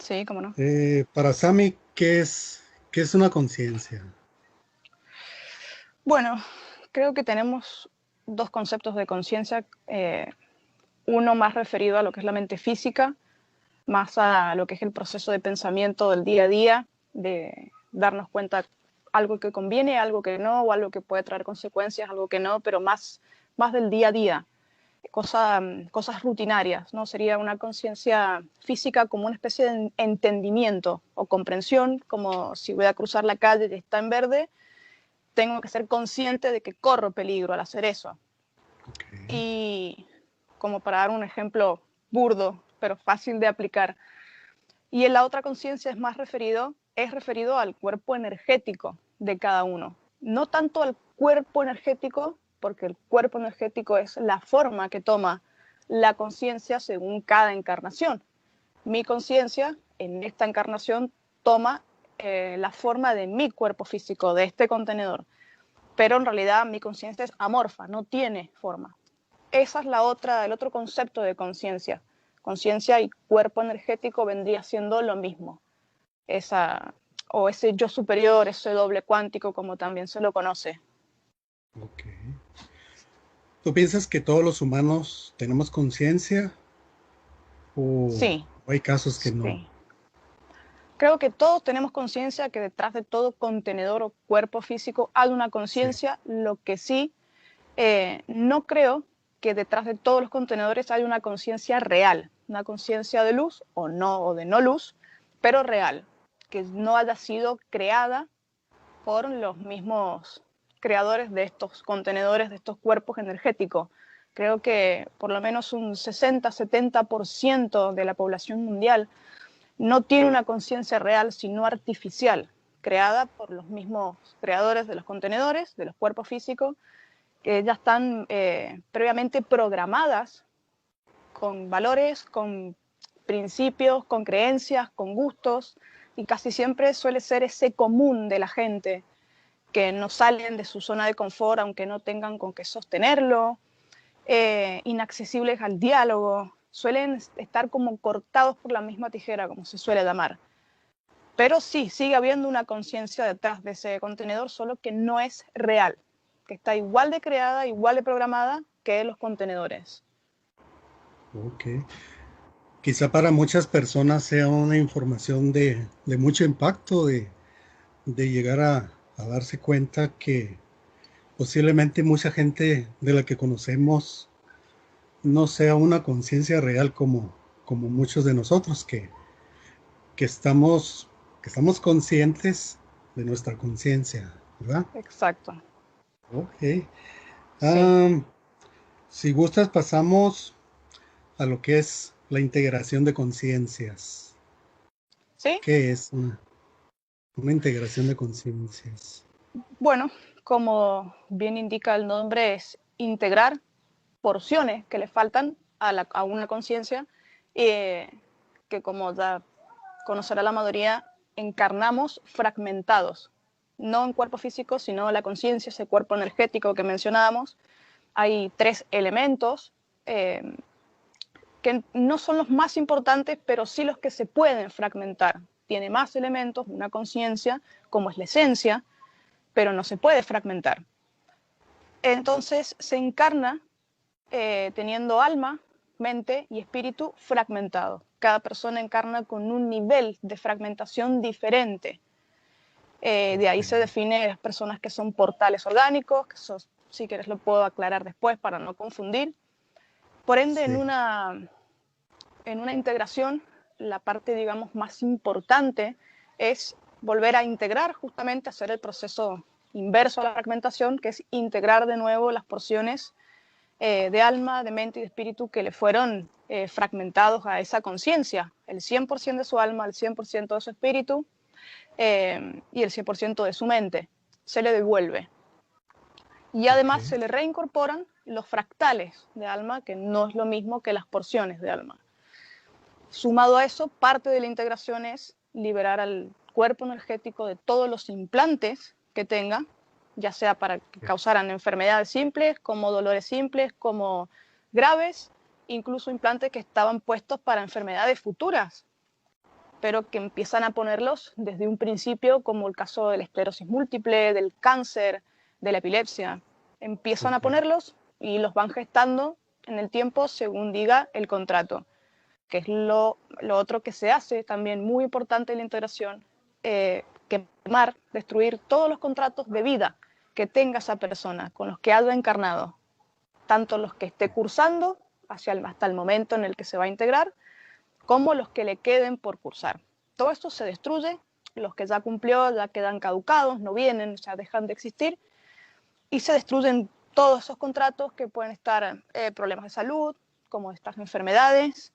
Sí, cómo no. Para Sami, qué es una conciencia? Bueno, creo que tenemos dos conceptos de conciencia. Uno más referido a lo que es la mente física, más a lo que es el proceso de pensamiento del día a día, de darnos cuenta algo que conviene, algo que no, o algo que puede traer consecuencias, algo que no, pero más del día a día, cosas rutinarias, ¿no? Sería una conciencia física como una especie de entendimiento o comprensión, como si voy a cruzar la calle y está en verde, tengo que ser consciente de que corro peligro al hacer eso. Ok, Y como para dar un ejemplo burdo, pero fácil de aplicar. Y en la otra conciencia es referido al cuerpo energético de cada uno. No tanto al cuerpo energético, porque el cuerpo energético es la forma que toma la conciencia según cada encarnación. Mi conciencia en esta encarnación toma la forma de mi cuerpo físico, de este contenedor, pero en realidad mi conciencia es amorfa, no tiene forma. Esa es el otro concepto de conciencia. Conciencia y cuerpo energético vendría siendo lo mismo. Esa, o ese yo superior, ese doble cuántico, como también se lo conoce. ok. ¿Tú piensas que todos los humanos tenemos conciencia o Sí, hay casos que no? sí. Creo que todos tenemos conciencia que detrás de todo contenedor o cuerpo físico hay una Sí, conciencia, lo que sí, no creo que detrás de todos los contenedores hay una conciencia real, una conciencia de luz o no, o de no luz, pero real, que no haya sido creada por los mismos creadores de estos contenedores, de estos cuerpos energéticos. Creo que por lo menos un 60-70% de la población mundial no tiene una conciencia real, sino artificial, creada por los mismos creadores de los contenedores, de los cuerpos físicos, que ya están previamente programadas con valores, con principios, con creencias, con gustos, y casi siempre suele ser ese común de la gente, que no salen de su zona de confort aunque no tengan con qué sostenerlo, inaccesibles al diálogo, suelen estar como cortados por la misma tijera, como se suele llamar. Pero sí, sigue habiendo una conciencia detrás de ese contenedor, solo que no es real, que está igual de creada, igual de programada que los contenedores. ok. Quizá para muchas personas sea una información de mucho impacto, de llegar a darse cuenta que posiblemente mucha gente de la que conocemos no sea una conciencia real como muchos de nosotros, que estamos, que estamos conscientes de nuestra conciencia, ¿verdad? Exacto. Ok. Sí. Am, si gustas, pasamos a lo que es la integración de conciencias. ¿Sí? ¿Qué es una integración de conciencias? Bueno, como bien indica el nombre, es integrar porciones que le faltan a una conciencia, eh, que como ya conocerá la mayoría, encarnamos fragmentados, no en cuerpo físico, sino la conciencia, ese cuerpo energético que mencionábamos. Hay tres elementos eh, que no son los más importantes, pero sí los que se pueden fragmentar. Tiene más elementos, una conciencia, como es la esencia, pero no se puede fragmentar. Entonces se encarna teniendo alma, mente y espíritu fragmentado. Cada persona encarna con un nivel de fragmentación diferente. De Ok, ahí se define las personas que son portales orgánicos, que eso, si quieres lo puedo aclarar después para no confundir. Por ende, sí, en una integración, la parte, digamos, más importante es volver a integrar, justamente hacer el proceso inverso a la fragmentación, que es integrar de nuevo las porciones de alma, de mente y de espíritu que le fueron fragmentados a esa conciencia, el 100% de su alma, el 100% de su espíritu y el 100% de su mente, se le devuelve. Y ok, además se le reincorporan los fractales de alma, que no es lo mismo que las porciones de alma. Sumado a eso, parte de la integración es liberar al cuerpo energético de todos los implantes que tenga, ya sea para que causaran enfermedades simples, como dolores simples, como graves, incluso implantes que estaban puestos para enfermedades futuras. pero que empiezan a ponerlos desde un principio, como el caso de la esclerosis múltiple, del cáncer, de la epilepsia. Empiezan a Ok. ponerlos y los van gestando en el tiempo según diga el contrato, que es lo otro que se hace también muy importante en la integración, quemar, destruir todos los contratos de vida que tenga esa persona, con los que haya encarnado, tanto los que esté cursando hasta el momento en el que se va a integrar, como los que le queden por cursar. Todo esto se destruye, los que ya cumplió ya quedan caducados, no vienen, ya dejan de existir, y se destruyen todos esos contratos que pueden estar problemas de salud, como estas enfermedades,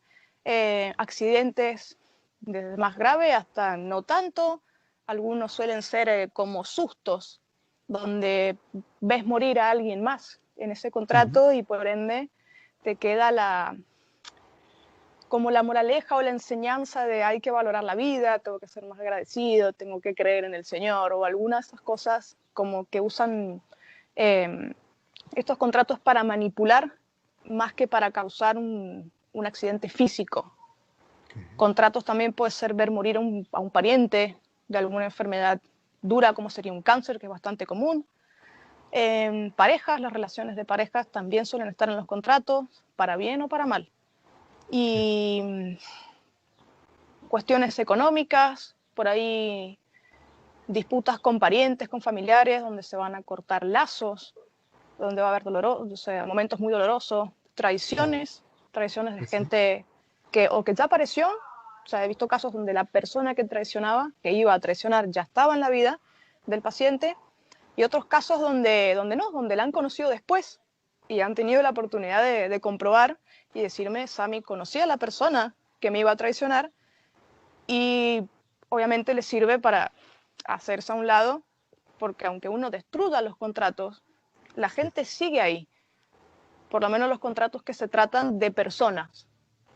accidentes desde más grave hasta no tanto. Algunos suelen ser como sustos, donde ves morir a alguien más en ese Ujú. contrato y por ende te queda como la moraleja o la enseñanza de hay que valorar la vida, tengo que ser más agradecido, tengo que creer en el Señor, o algunas de esas cosas como que usan eh, estos contratos para manipular más que para causar un accidente físico. Ok. Contratos también puede ser ver morir a un pariente de alguna enfermedad dura, como sería un cáncer, que es bastante común. En parejas, las relaciones de parejas también suelen estar en los contratos, para bien o para mal. Y cuestiones económicas, por ahí disputas con parientes, con familiares, donde se van a cortar lazos, donde va a haber o sea, momentos muy dolorosos, traiciones de Sí, sí. gente que o que ya apareció, o sea, he visto casos donde la persona que traicionaba, que iba a traicionar, ya estaba en la vida del paciente, y otros casos donde la han conocido después y han tenido la oportunidad de comprobar y decirme, Sami, conocí a la persona que me iba a traicionar y obviamente le sirve para hacerse a un lado, porque aunque uno destruya los contratos, la Sí. gente sigue ahí, por lo menos los contratos que se tratan de personas,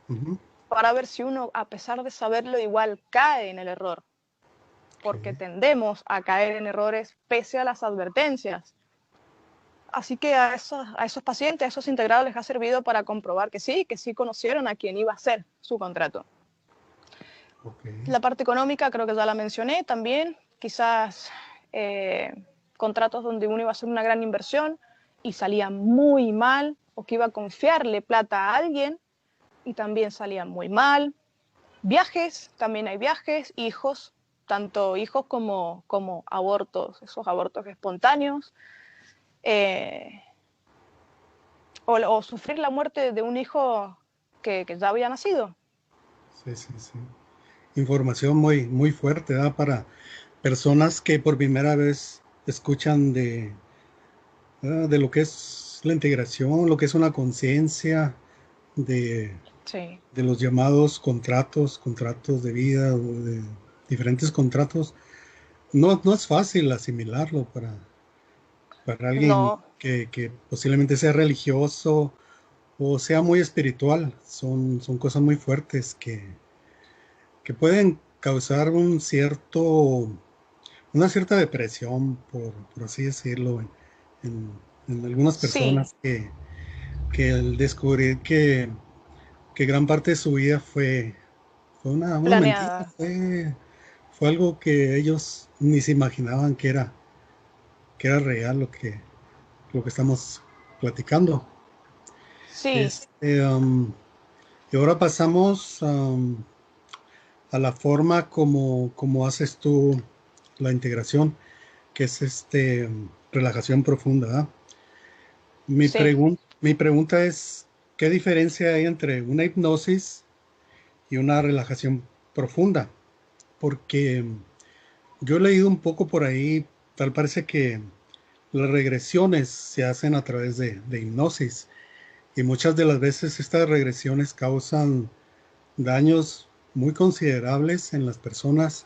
Ujú. para ver si uno, a pesar de saberlo, igual cae en el error, Ok. porque tendemos a caer en errores pese a las advertencias. Así que a esos pacientes, a esos integrados les ha servido para comprobar que sí conocieron a quien iba a ser su contrato. Ok. La parte económica creo que ya la mencioné también, quizás eh, contratos donde uno iba a hacer una gran inversión y salía muy mal, o que iba a confiarle plata a alguien y también salía muy mal. Viajes, también hay viajes, hijos, tanto hijos como abortos, esos abortos espontáneos, eh, o sufrir la muerte de un hijo que ya había nacido. Sí, sí, sí. Información muy, muy fuerte, ¿verdad? Para personas que por primera vez escuchan de lo que es la integración, lo que es una conciencia, de, Sí, de los llamados contratos, contratos de vida, o de diferentes contratos. No, no es fácil asimilarlo para alguien no, que posiblemente sea religioso o sea muy espiritual. Son cosas muy fuertes que pueden causar una cierta depresión, por así decirlo, en algunas sí, personas que el descubrir que gran parte de su vida fue una mentira, planeada. fue algo que ellos ni se imaginaban que era real lo que estamos platicando. Sí, Este, y ahora pasamos a la forma como haces tú la integración, que es relajación profunda, ¿verdad? sí. Mi pregunta es, ¿qué diferencia hay entre una hipnosis y una relajación profunda? Porque yo he leído un poco por ahí, tal parece que las regresiones se hacen a través de hipnosis y muchas de las veces estas regresiones causan daños muy considerables en las personas,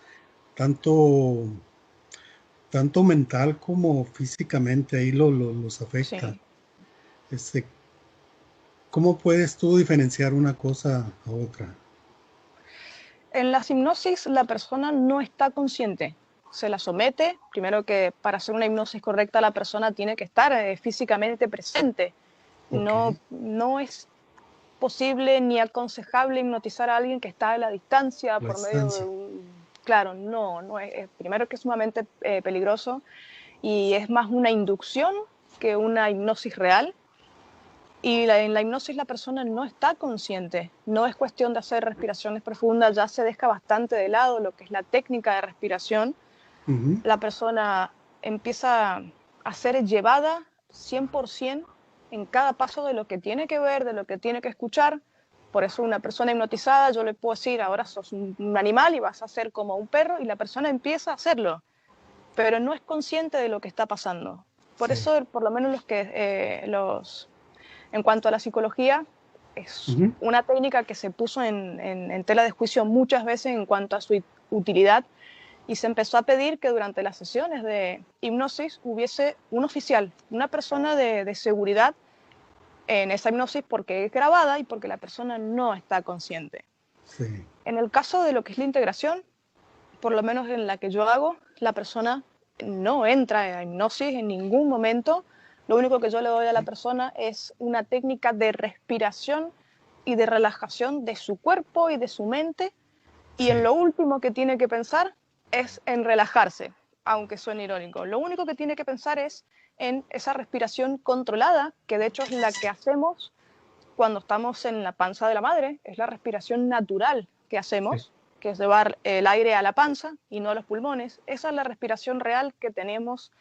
tanto, tanto mental como físicamente, ahí los afecta. Sí. Este, ¿Cómo puedes tú diferenciar una cosa a otra? En la hipnosis la persona no está consciente, se la somete, primero que para hacer una hipnosis correcta la persona tiene que estar físicamente presente, Ok, no es posible ni aconsejable hipnotizar a alguien que está a la distancia La por medio de distancia. un... Claro, no es, primero que es sumamente peligroso y es más una inducción que una hipnosis real. Y en la hipnosis la persona no está consciente, no es cuestión de hacer respiraciones profundas, ya se deja bastante de lado lo que es la técnica de respiración. Ujú. La persona empieza a ser llevada 100% en cada paso de lo que tiene que ver, de lo que tiene que escuchar. Por eso una persona hipnotizada, yo le puedo decir, ahora sos un animal y vas a ser como un perro, y la persona empieza a hacerlo, pero no es consciente de lo que está pasando. Por Sí. eso, por lo menos en cuanto a la psicología, es Ujú. una técnica que se puso en tela de juicio muchas veces en cuanto a su utilidad, y se empezó a pedir que durante las sesiones de hipnosis hubiese un oficial, una persona de seguridad en esa hipnosis, porque es grabada y porque la persona no está consciente. Sí. En el caso de lo que es la integración, por lo menos en la que yo hago, la persona no entra en hipnosis en ningún momento. Lo único que yo le doy a la persona es una técnica de respiración y de relajación de su cuerpo y de su mente, y en Sí. lo último que tiene que pensar es en relajarse, aunque suene irónico. Lo único que tiene que pensar es en esa respiración controlada, que de hecho es la que hacemos cuando estamos en la panza de la madre, es la respiración natural que Sí. hacemos, que es llevar el aire a la panza y no a los pulmones. Esa es la respiración real que tenemos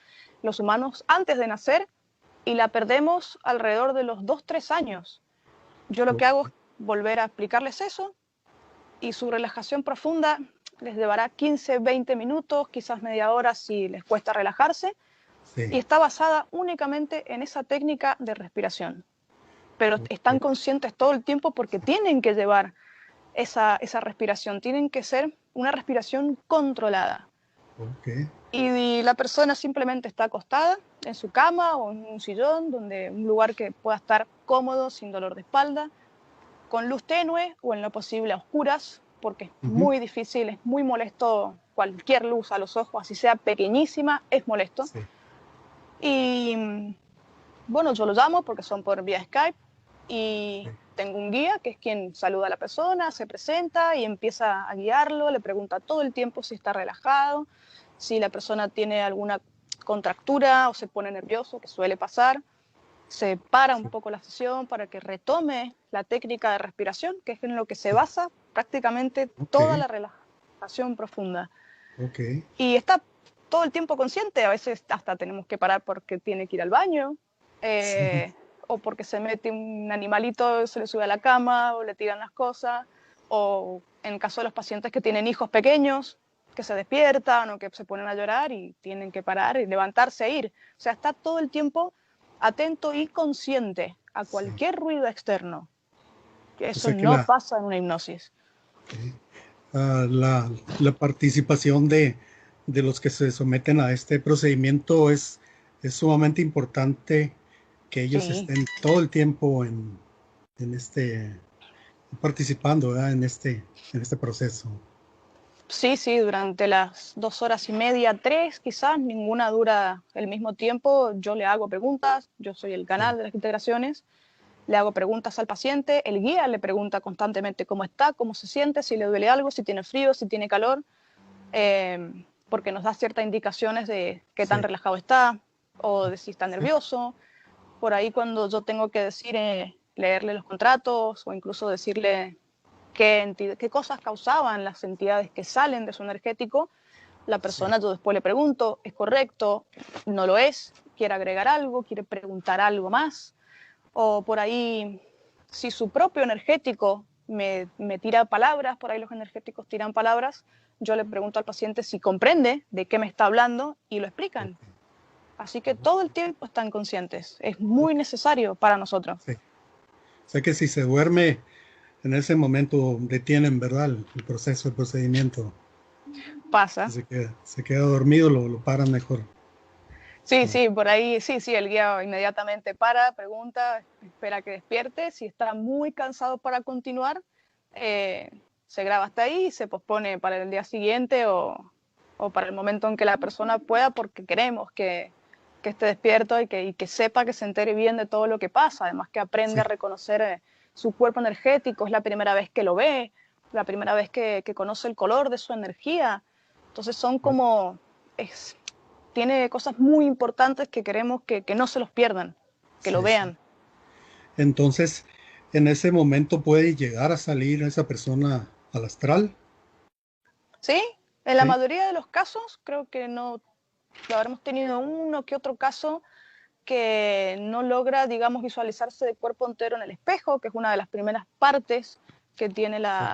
los humanos antes de nacer, y la perdemos alrededor de los 2, 3 años. Yo lo que hago es volver a explicarles eso, y su relajación profunda les llevará 15, 20 minutos, quizás media hora si les cuesta relajarse, y Sí. está basada únicamente en esa técnica de respiración. Pero están conscientes todo el tiempo porque tienen que llevar esa respiración, tienen que ser una respiración controlada. Ok. Y la persona simplemente está acostada en su cama o en un sillón, donde un lugar que pueda estar cómodo, sin dolor de espalda, con luz tenue o en lo posible a oscuras, porque es Ujú. muy difícil, es muy molesto cualquier luz a los ojos, así sea pequeñísima, es molesto. Sí. Y bueno, yo lo llamo porque son por vía Skype, y Sí. tengo un guía que es quien saluda a la persona, se presenta y empieza a guiarlo, le pregunta todo el tiempo si está relajado, si la persona tiene alguna contractura o se pone nervioso, que suele pasar. Se para un Sí. poco la sesión para que retome la técnica de respiración, que es en lo que se Sí. basa prácticamente Ok. toda la relajación profunda. Ok. Y está todo el tiempo consciente, a veces hasta tenemos que parar porque tiene que ir al baño, Sí. eh, o porque se mete un animalito, se le sube a la cama, o le tiran las cosas, o en el caso de los pacientes que tienen hijos pequeños, que se despiertan o que se ponen a llorar y tienen que parar y levantarse e ir. O sea, está todo el tiempo atento y consciente a Sí. cualquier ruido externo, que O eso sea que no pasa en una hipnosis. ok, la participación de los que se someten a este procedimiento es sumamente importante que ellos Sí. estén todo el tiempo en participando, ¿verdad? En este proceso. Sí, sí, durante las 2 horas y media, 3, quizás, ninguna dura el mismo tiempo. Yo le hago preguntas, yo soy el Sí. canal de las integraciones, le hago preguntas al paciente, el guía le pregunta constantemente cómo está, cómo se siente, si le duele algo, si tiene frío, si tiene calor, porque nos da ciertas indicaciones de qué tan Sí. relajado está o de si está Sí. nervioso. Por ahí cuando yo tengo que decir, leerle los contratos o incluso decirle qué cosas causaban las entidades que salen de su energético, la Sí. persona, yo después le pregunto, ¿es correcto? ¿No lo es? ¿Quiere agregar algo? ¿Quiere preguntar algo más? O por ahí, si su propio energético me tira palabras, por ahí los energéticos tiran palabras, yo le pregunto al paciente si comprende de qué me está hablando y lo explican. Ok. Así que todo el tiempo están conscientes. Es muy necesario para nosotros. Sí. O sea que si se duerme, en ese momento detienen, ¿verdad? El proceso, el procedimiento. Si Pasa. se queda dormido, lo paran mejor. Sí, Sí. sí, por ahí, sí, sí, el guía inmediatamente para, pregunta, espera que despierte. Si está muy cansado para continuar, eh, se graba hasta ahí y se pospone para el día siguiente, o para el momento en que la persona pueda, porque queremos que esté despierto y que sepa, que se entere bien de todo lo que pasa, además que aprende a Sí. reconocer su cuerpo energético, es la primera vez que lo ve, la primera vez que conoce el color de su energía. Entonces son como, tiene cosas muy importantes que queremos que no se los pierdan, que lo Sí, sí. vean. Entonces, en ese momento puede llegar a salir esa persona al astral, ¿Sí? En la ¿sí? mayoría de los casos, creo que no, habremos tenido uno que otro caso que no logra, digamos, visualizarse de cuerpo entero en el espejo, que es una de las primeras partes que tiene Sí,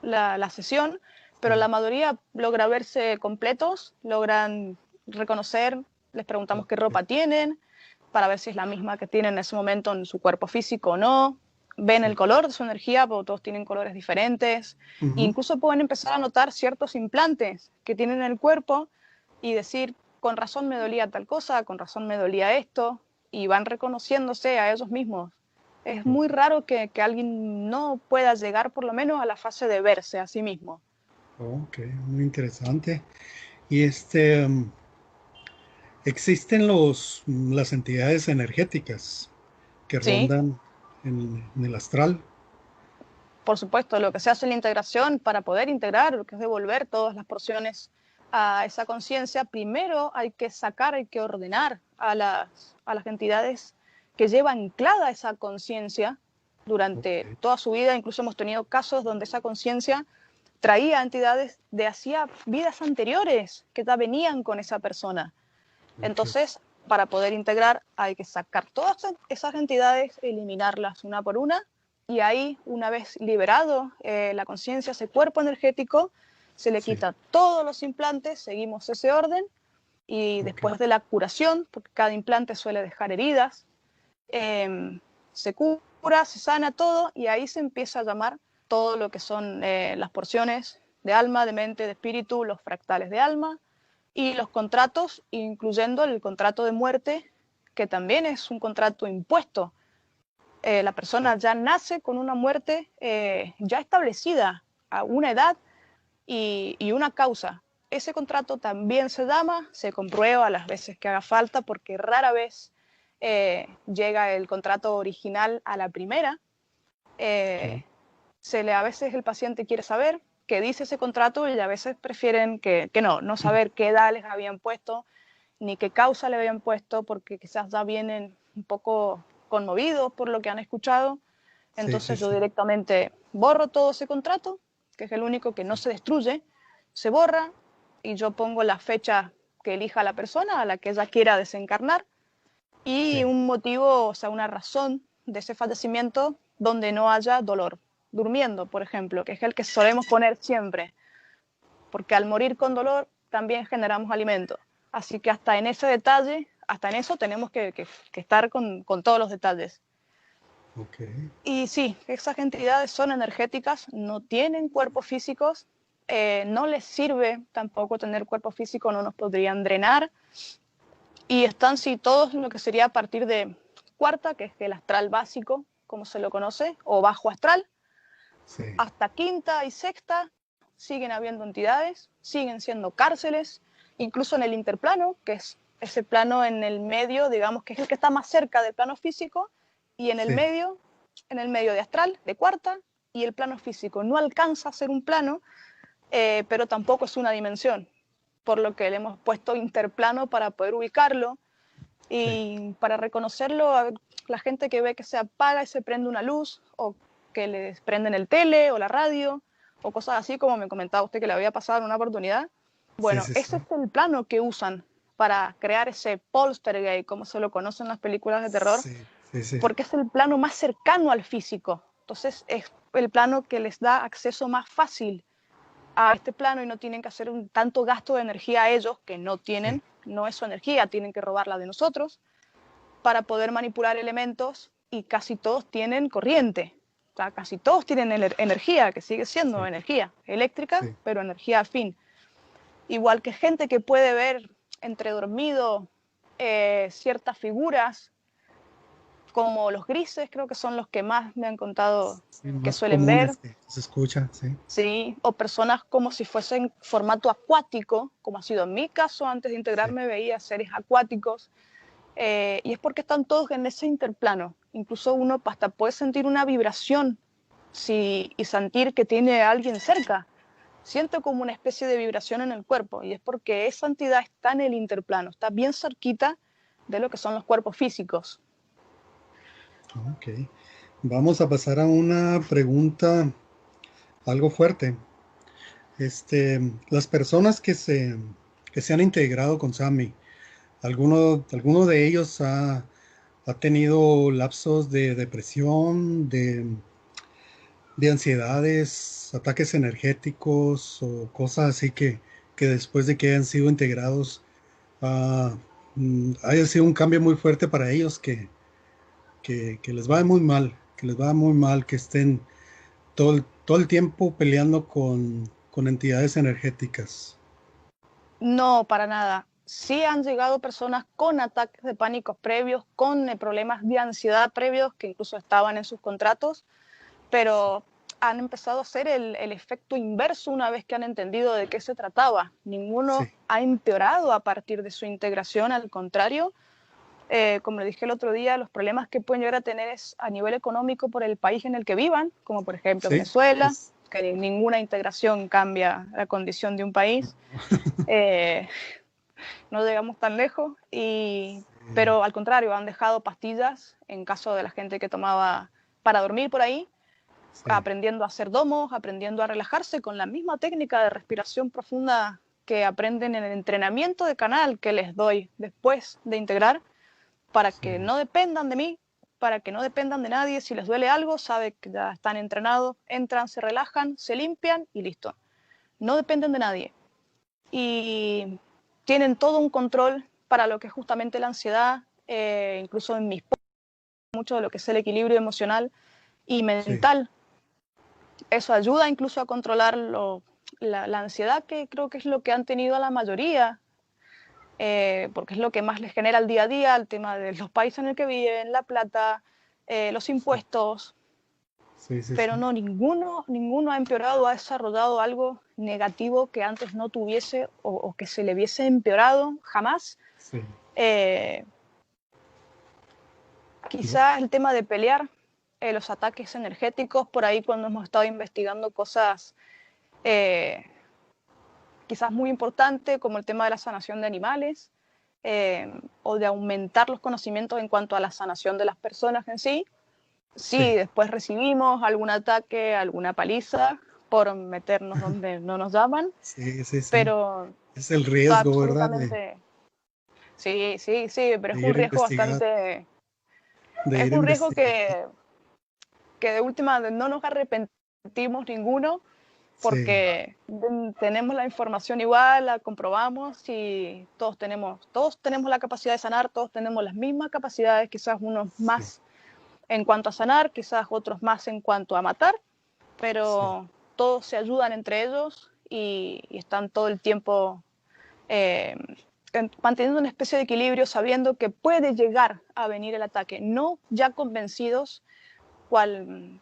la sesión, pero sí. la mayoría logra verse completos, logran reconocer, les preguntamos qué Ok, ropa tienen, para ver si es la misma que tienen en ese momento en su cuerpo físico o no, ven el sí. color de su energía, porque todos tienen colores diferentes, e Ujú. incluso pueden empezar a notar ciertos implantes que tienen en el cuerpo y decir, con razón me dolía tal cosa, con razón me dolía esto, y van reconociéndose a ellos mismos. Es muy Ok, raro que alguien no pueda llegar por lo menos a la fase de verse a sí mismo. ok, muy interesante. Y existen las entidades energéticas que Sí, rondan en el astral. por supuesto, lo que se hace en la integración para poder integrar, lo que es devolver todas las porciones a esa conciencia, primero hay que sacar, hay que ordenar a las entidades que lleva anclada esa conciencia durante Ok, toda su vida. Incluso hemos tenido casos donde esa conciencia traía entidades de hacía vidas anteriores que ya venían con esa persona. ok, Entonces, para poder integrar hay que sacar todas esas entidades, eliminarlas una por una, y ahí, una vez liberado la conciencia, ese cuerpo energético, se le sí, quita todos los implantes, seguimos ese orden, y ok, después de la curación, porque cada implante suele dejar heridas, se cura, se sana todo, y ahí se empieza a llamar todo lo que son las porciones de alma, de mente, de espíritu, los fractales de alma, y los contratos, incluyendo el contrato de muerte, que también es un contrato impuesto. La sí, persona ya nace con una muerte ya establecida a una edad y una causa. Ese contrato también se llama, se comprueba las veces que haga falta, porque rara vez llega el contrato original a la primera. ok, Eh, a veces el paciente quiere saber qué dice ese contrato y a veces prefieren que no saber qué edad les habían puesto ni qué causa le habían puesto, porque quizás ya vienen un poco conmovidos por lo que han escuchado. sí, sí, Entonces yo sí, directamente borro todo ese contrato, que es el único que no sí, se destruye, se borra y yo pongo la fecha que elija la persona a la que ella quiera desencarnar y sí, un motivo, o sea, una razón de ese fallecimiento donde no haya dolor. Durmiendo, por ejemplo, que es el que solemos poner siempre, porque al morir con dolor también generamos alimento. Así que hasta en ese detalle, hasta en eso tenemos que estar con todos los detalles. ok, Y sí, esas entidades son energéticas, no tienen cuerpos físicos, no les sirve tampoco tener cuerpo físico, no nos podrían drenar, y están sí todos en lo que sería a partir de cuarta, que es el astral básico, como se lo conoce, o bajo astral, sí, hasta quinta y sexta siguen habiendo entidades, siguen siendo cárceles, incluso en el interplano, que es ese plano en el medio, digamos que es el que está más cerca del plano físico, y sí, en el medio de astral, de cuarta, y el plano físico no alcanza a ser un plano, pero tampoco es una dimensión, por lo que le hemos puesto interplano para poder ubicarlo sí, y para reconocerlo, a la gente que ve que se apaga y se prende una luz, o que les prenden el tele o la radio, o cosas así, como me comentaba usted que le había pasado en una oportunidad. sí, Bueno, sí, ese sí, es el plano que usan para crear ese poltergeist, como se lo conocen en las películas de terror, sí, sí, sí, porque es el plano más cercano al físico. Entonces es el plano que les da acceso más fácil a este plano y no tienen que hacer un tanto gasto de energía a ellos, que no sí, tienen, no es su energía, tienen que robarla de nosotros para poder manipular elementos, y casi todos tienen corriente. O sea, casi todos tienen energía, que sigue siendo sí, energía eléctrica, sí, pero energía afín. Igual que gente que puede ver entre dormido ciertas figuras, como los grises, creo que son los que más me han contado sí, que más suelen ver, comunes que se escuchan, sí, ¿sí? O personas como si fuesen formato acuático, como ha sido en mi caso, antes de sí, integrarme veía seres acuáticos, y es porque están todos en ese interplano. Incluso uno hasta puede sentir una vibración y sentir que tiene a alguien cerca. Siento como una especie de vibración en el cuerpo, y es porque esa entidad está en el interplano, está bien cerquita de lo que son los cuerpos físicos. Ok. Vamos a pasar a una pregunta algo fuerte. Las personas que se han integrado con Sami, alguno de ellos ha tenido lapsos de depresión, de ansiedades, ataques energéticos o cosas así que después de que hayan sido integrados, ah, haya sido un cambio muy fuerte para ellos, que les va muy mal, que les va muy mal, que estén todo el tiempo peleando con entidades energéticas. No, para nada. Sí han llegado personas con ataques de pánico previos, con problemas de ansiedad previos que incluso estaban en sus contratos, pero han empezado a hacer el efecto inverso una vez que han entendido de qué se trataba. Ninguno Sí, ha empeorado a partir de su integración, al contrario. Como le dije el otro día, los problemas que pueden llegar a tener es a nivel económico por el país en el que vivan, como por ejemplo sí, Venezuela, que ninguna integración cambia la condición de un país. Eh, no llegamos tan lejos, sí, pero al contrario, han dejado pastillas en caso de la gente que tomaba para dormir por ahí, sí, aprendiendo a hacer domos, aprendiendo a relajarse con la misma técnica de respiración profunda que aprenden en el entrenamiento de canal que les doy después de integrar, para que sí, no dependan de mí, para que no dependan de nadie. Si les duele algo, saben que ya están entrenados, entran, se relajan, se limpian y listo. No dependen de nadie. Y tienen todo un control para lo que es justamente la ansiedad, incluso en mis mucho de lo que es el equilibrio emocional y sí, mental. Eso ayuda incluso a controlar la ansiedad, que creo que es lo que han tenido a la mayoría, porque es lo que más les genera el día a día, el tema de los países en el que viven, la plata, los sí, impuestos, sí, sí, pero sí, no, ninguno ha empeorado, ha desarrollado algo negativo que antes no tuviese o que se le hubiese empeorado jamás. sí. Eh, No, Quizás el tema de pelear, los ataques energéticos, por ahí cuando hemos estado investigando cosas eh, quizás muy importantes, como el tema de la sanación de animales, o de aumentar los conocimientos en cuanto a la sanación de las personas en sí. Sí, sí, después recibimos algún ataque, alguna paliza por meternos donde no nos llaman, sí, sí, sí. pero Es el está riesgo, ¿verdad? absolutamente... Sí, sí, sí, pero De es un ir a riesgo investigar, bastante... de Es ir a un riesgo investigar. que de última no nos arrepentimos ninguno, Sí, porque tenemos la información igual, la comprobamos y todos tenemos la capacidad de sanar, todos tenemos las mismas capacidades, quizás unos sí, más en cuanto a sanar, quizás otros más en cuanto a matar, sí, pero todos se ayudan entre ellos y están todo el tiempo eh, manteniendo una especie de equilibrio, sabiendo que puede llegar a venir el ataque, no ya convencidos, cual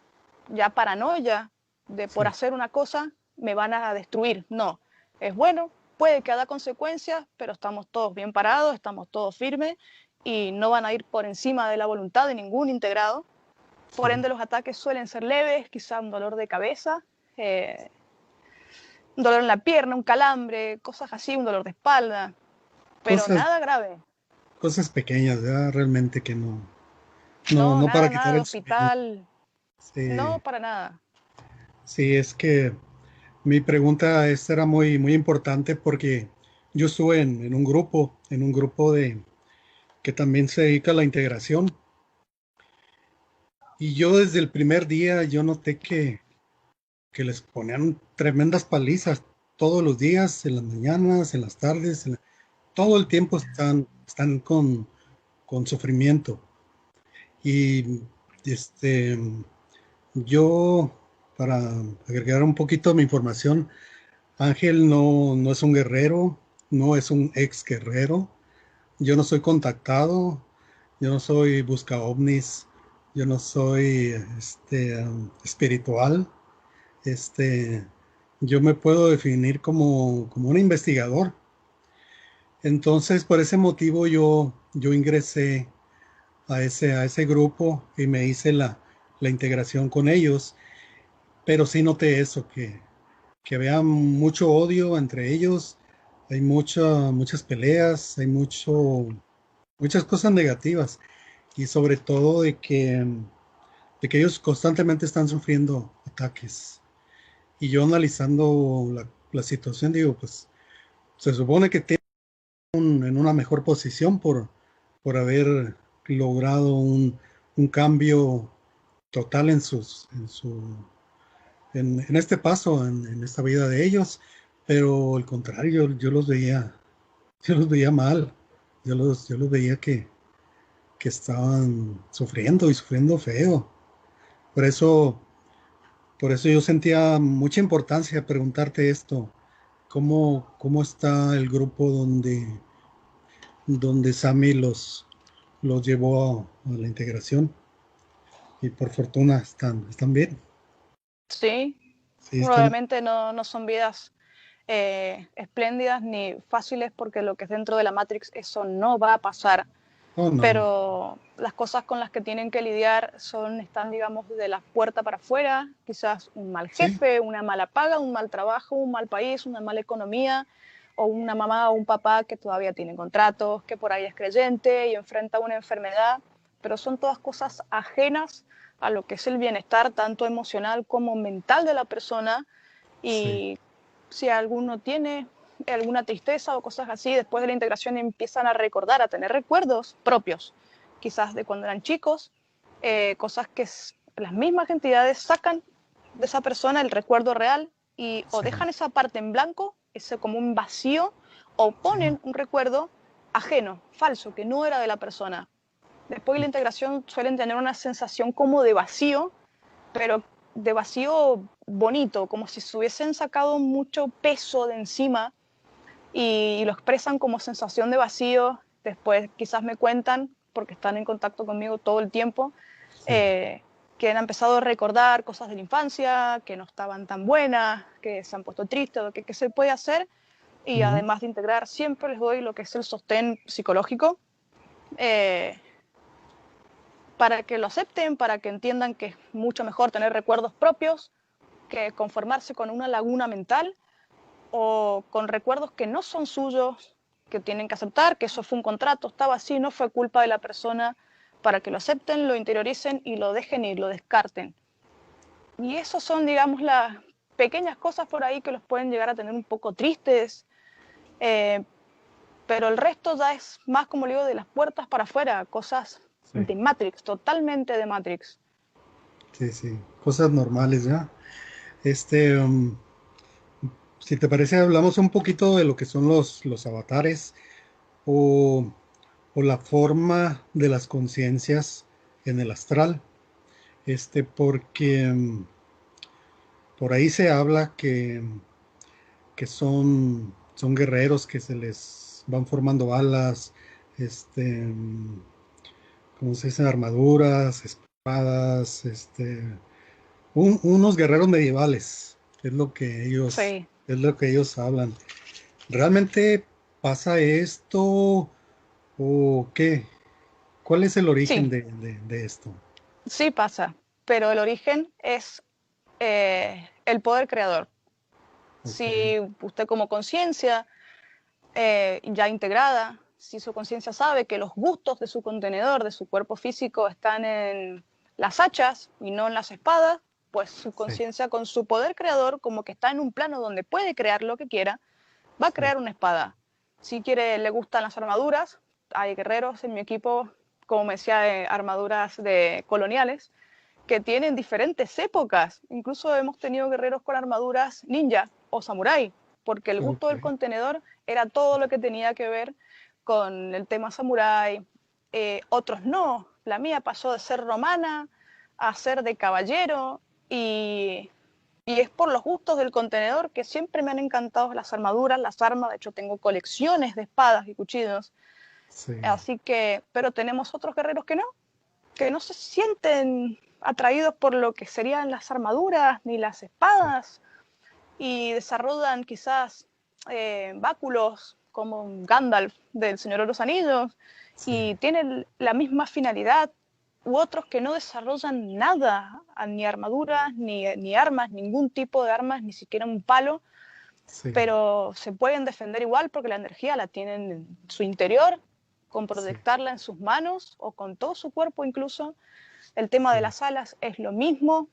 ya paranoia de por sí, hacer una cosa me van a destruir. No, es bueno, puede que haya consecuencias, pero estamos todos bien parados, estamos todos firmes y no van a ir por encima de la voluntad de ningún integrado. Por sí. ende, los ataques suelen ser leves, quizá un dolor de cabeza, eh, un dolor en la pierna, un calambre, cosas así, un dolor de espalda, pero Cosas, nada grave. cosas pequeñas, ¿verdad? Realmente que no, No, no para nada, quitar nada de el sueño. hospital, no, Sí, para nada. sí, es que mi pregunta esta era muy, muy importante porque yo estuve en un grupo que también se dedica a la integración. Y yo desde el primer día yo noté que les ponían tremendas palizas todos los días, en las mañanas, en las tardes, todo el tiempo están con sufrimiento. Y este, yo, para agregar un poquito mi información, Ángel no es un guerrero, no es un ex guerrero. Yo no soy contactado, yo no soy busca ovnis, yo no soy espiritual. Este, yo me puedo definir como un investigador. Entonces, por ese motivo yo ingresé a ese grupo y me hice la integración con ellos, pero sí noté eso, que había mucho odio entre ellos, hay muchas peleas, hay muchas cosas negativas y sobre todo de que ellos constantemente están sufriendo ataques. Y yo analizando la situación, digo, pues se supone que tienen en una mejor posición por haber logrado un cambio total en este paso, en esta vida de ellos, pero al contrario, yo los veía mal, yo los veía que estaban sufriendo y sufriendo feo. Por eso, por eso yo sentía mucha importancia preguntarte esto, cómo está el grupo donde Sammy los llevó a la integración y por fortuna están bien. Sí, Sí, están. probablemente no son vidas espléndidas ni fáciles porque lo que es dentro de la Matrix eso no va a pasar, Oh, no. pero las cosas con las que tienen que lidiar están, digamos, de la puerta para afuera, quizás un mal Sí. jefe, una mala paga, un mal trabajo, un mal país, una mala economía, o una mamá o un papá que todavía tienen contratos, que por ahí es creyente y enfrenta una enfermedad, pero son todas cosas ajenas a lo que es el bienestar tanto emocional como mental de la persona. Sí. Y si alguno tiene alguna tristeza o cosas así, después de la integración empiezan a recordar, a tener recuerdos propios, quizás de cuando eran chicos, cosas que las mismas entidades sacan de esa persona el recuerdo real y o Sí. dejan esa parte en blanco, ese como un vacío, o Sí. ponen un recuerdo ajeno, falso, que no era de la persona. Después de la integración suelen tener una sensación como de vacío, pero de vacío bonito, como si se hubiesen sacado mucho peso de encima y lo expresan como sensación de vacío. Después quizás me cuentan, porque están en contacto conmigo todo el tiempo, Sí. que han empezado a recordar cosas de la infancia, que no estaban tan buenas, que se han puesto tristes, o que qué se puede hacer. Y Ujú. además de integrar, siempre les doy lo que es el sostén psicológico, eh, para que lo acepten, para que entiendan que es mucho mejor tener recuerdos propios que conformarse con una laguna mental o con recuerdos que no son suyos, que tienen que aceptar, que eso fue un contrato, estaba así, no fue culpa de la persona, para que lo acepten, lo interioricen y lo dejen ir, lo descarten. Y eso son, digamos, las pequeñas cosas por ahí que los pueden llegar a tener un poco tristes, eh, pero el resto ya es más, como le digo, de las puertas para afuera, cosas Sí. de Matrix, totalmente de Matrix. Sí, sí. Cosas normales, ¿ya? Este, si te parece, hablamos un poquito de lo que son los avatares o, o la forma de las conciencias en el astral. Porque por ahí se habla que son guerreros que se les van formando alas, este, ¿cómo se dice? Armaduras, espadas, unos guerreros medievales, Sí, es lo que ellos hablan. ¿Realmente pasa esto o qué? ¿Cuál es el origen sí, de esto? sí pasa, pero el origen es el poder creador. Ok, Si usted como conciencia ya integrada, si su conciencia sabe que los gustos de su contenedor, de su cuerpo físico, están en las hachas y no en las espadas, pues su sí, conciencia con su poder creador, como que está en un plano donde puede crear lo que quiera, va a sí, crear una espada. Si quiere, le gustan las armaduras, hay guerreros en mi equipo, como me decía, armaduras de coloniales, que tienen diferentes épocas. Incluso hemos tenido guerreros con armaduras ninja o samurái, porque el gusto ok, del contenedor era todo lo que tenía que ver con el tema samurái. Otros no. La mía pasó de ser romana a ser de caballero y es por los gustos del contenedor que siempre me han encantado las armaduras, las armas. De hecho, tengo colecciones de espadas y cuchillos. sí, Así que, pero tenemos otros guerreros que no se sienten atraídos por lo que serían las armaduras ni las sí, espadas y desarrollan quizás báculos como un Gandalf del Señor de los Anillos, y tienen la misma finalidad, u otros que no desarrollan nada, ni armaduras, ni armas, ningún tipo de armas, ni siquiera un palo, pero se pueden defender igual porque la energía la tienen en su interior, con proyectarla en sus manos o con todo su cuerpo incluso. El tema de las alas es lo mismo.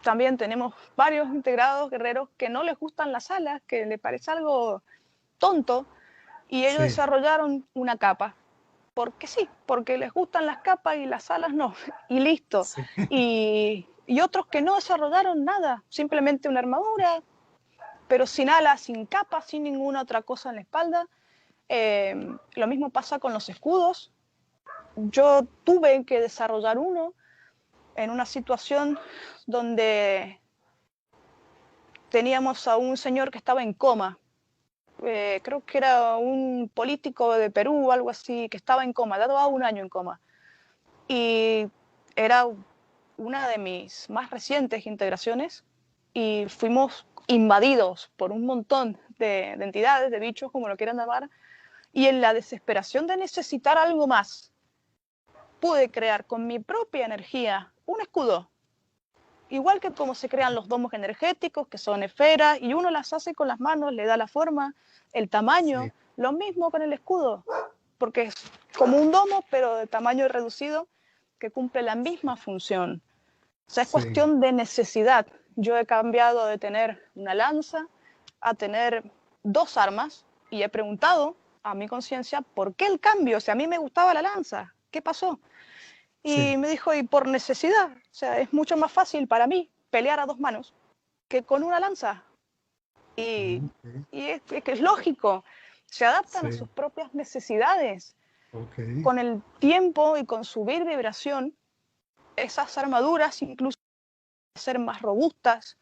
También tenemos varios integrados guerreros que no les gustan las alas, que les parece algo tonto, y ellos desarrollaron una capa. Porque sí, porque les gustan las capas y las alas no, y listo. Y otros que no desarrollaron nada, simplemente una armadura, pero sin alas, sin capa, sin ninguna otra cosa en la espalda. Lo mismo pasa con los escudos. Yo tuve que desarrollar uno en una situación donde teníamos a un señor que estaba en coma. Creo que era un político de Perú o algo así, que estaba en coma, dado 1 año en coma. Y era una de mis más recientes integraciones y fuimos invadidos por un montón de entidades, de bichos, como lo quieran llamar, y en la desesperación de necesitar algo más, pude crear con mi propia energía un escudo. Igual que como se crean los domos energéticos, que son esferas, y uno las hace con las manos, le da la forma, el tamaño, lo mismo con el escudo, porque es como un domo, pero de tamaño reducido, que cumple la misma función. O sea, es cuestión de necesidad. Yo he cambiado de tener una lanza a tener 2 armas, y he preguntado a mi conciencia, ¿por qué el cambio? O sea, a mí me gustaba la lanza, ¿qué pasó? Y me dijo, y por necesidad, o sea, es mucho más fácil para mí pelear a 2 manos que con una lanza. Y es que es lógico, se adaptan a sus propias necesidades. Con el tiempo y con subir vibración, esas armaduras incluso ser más robustas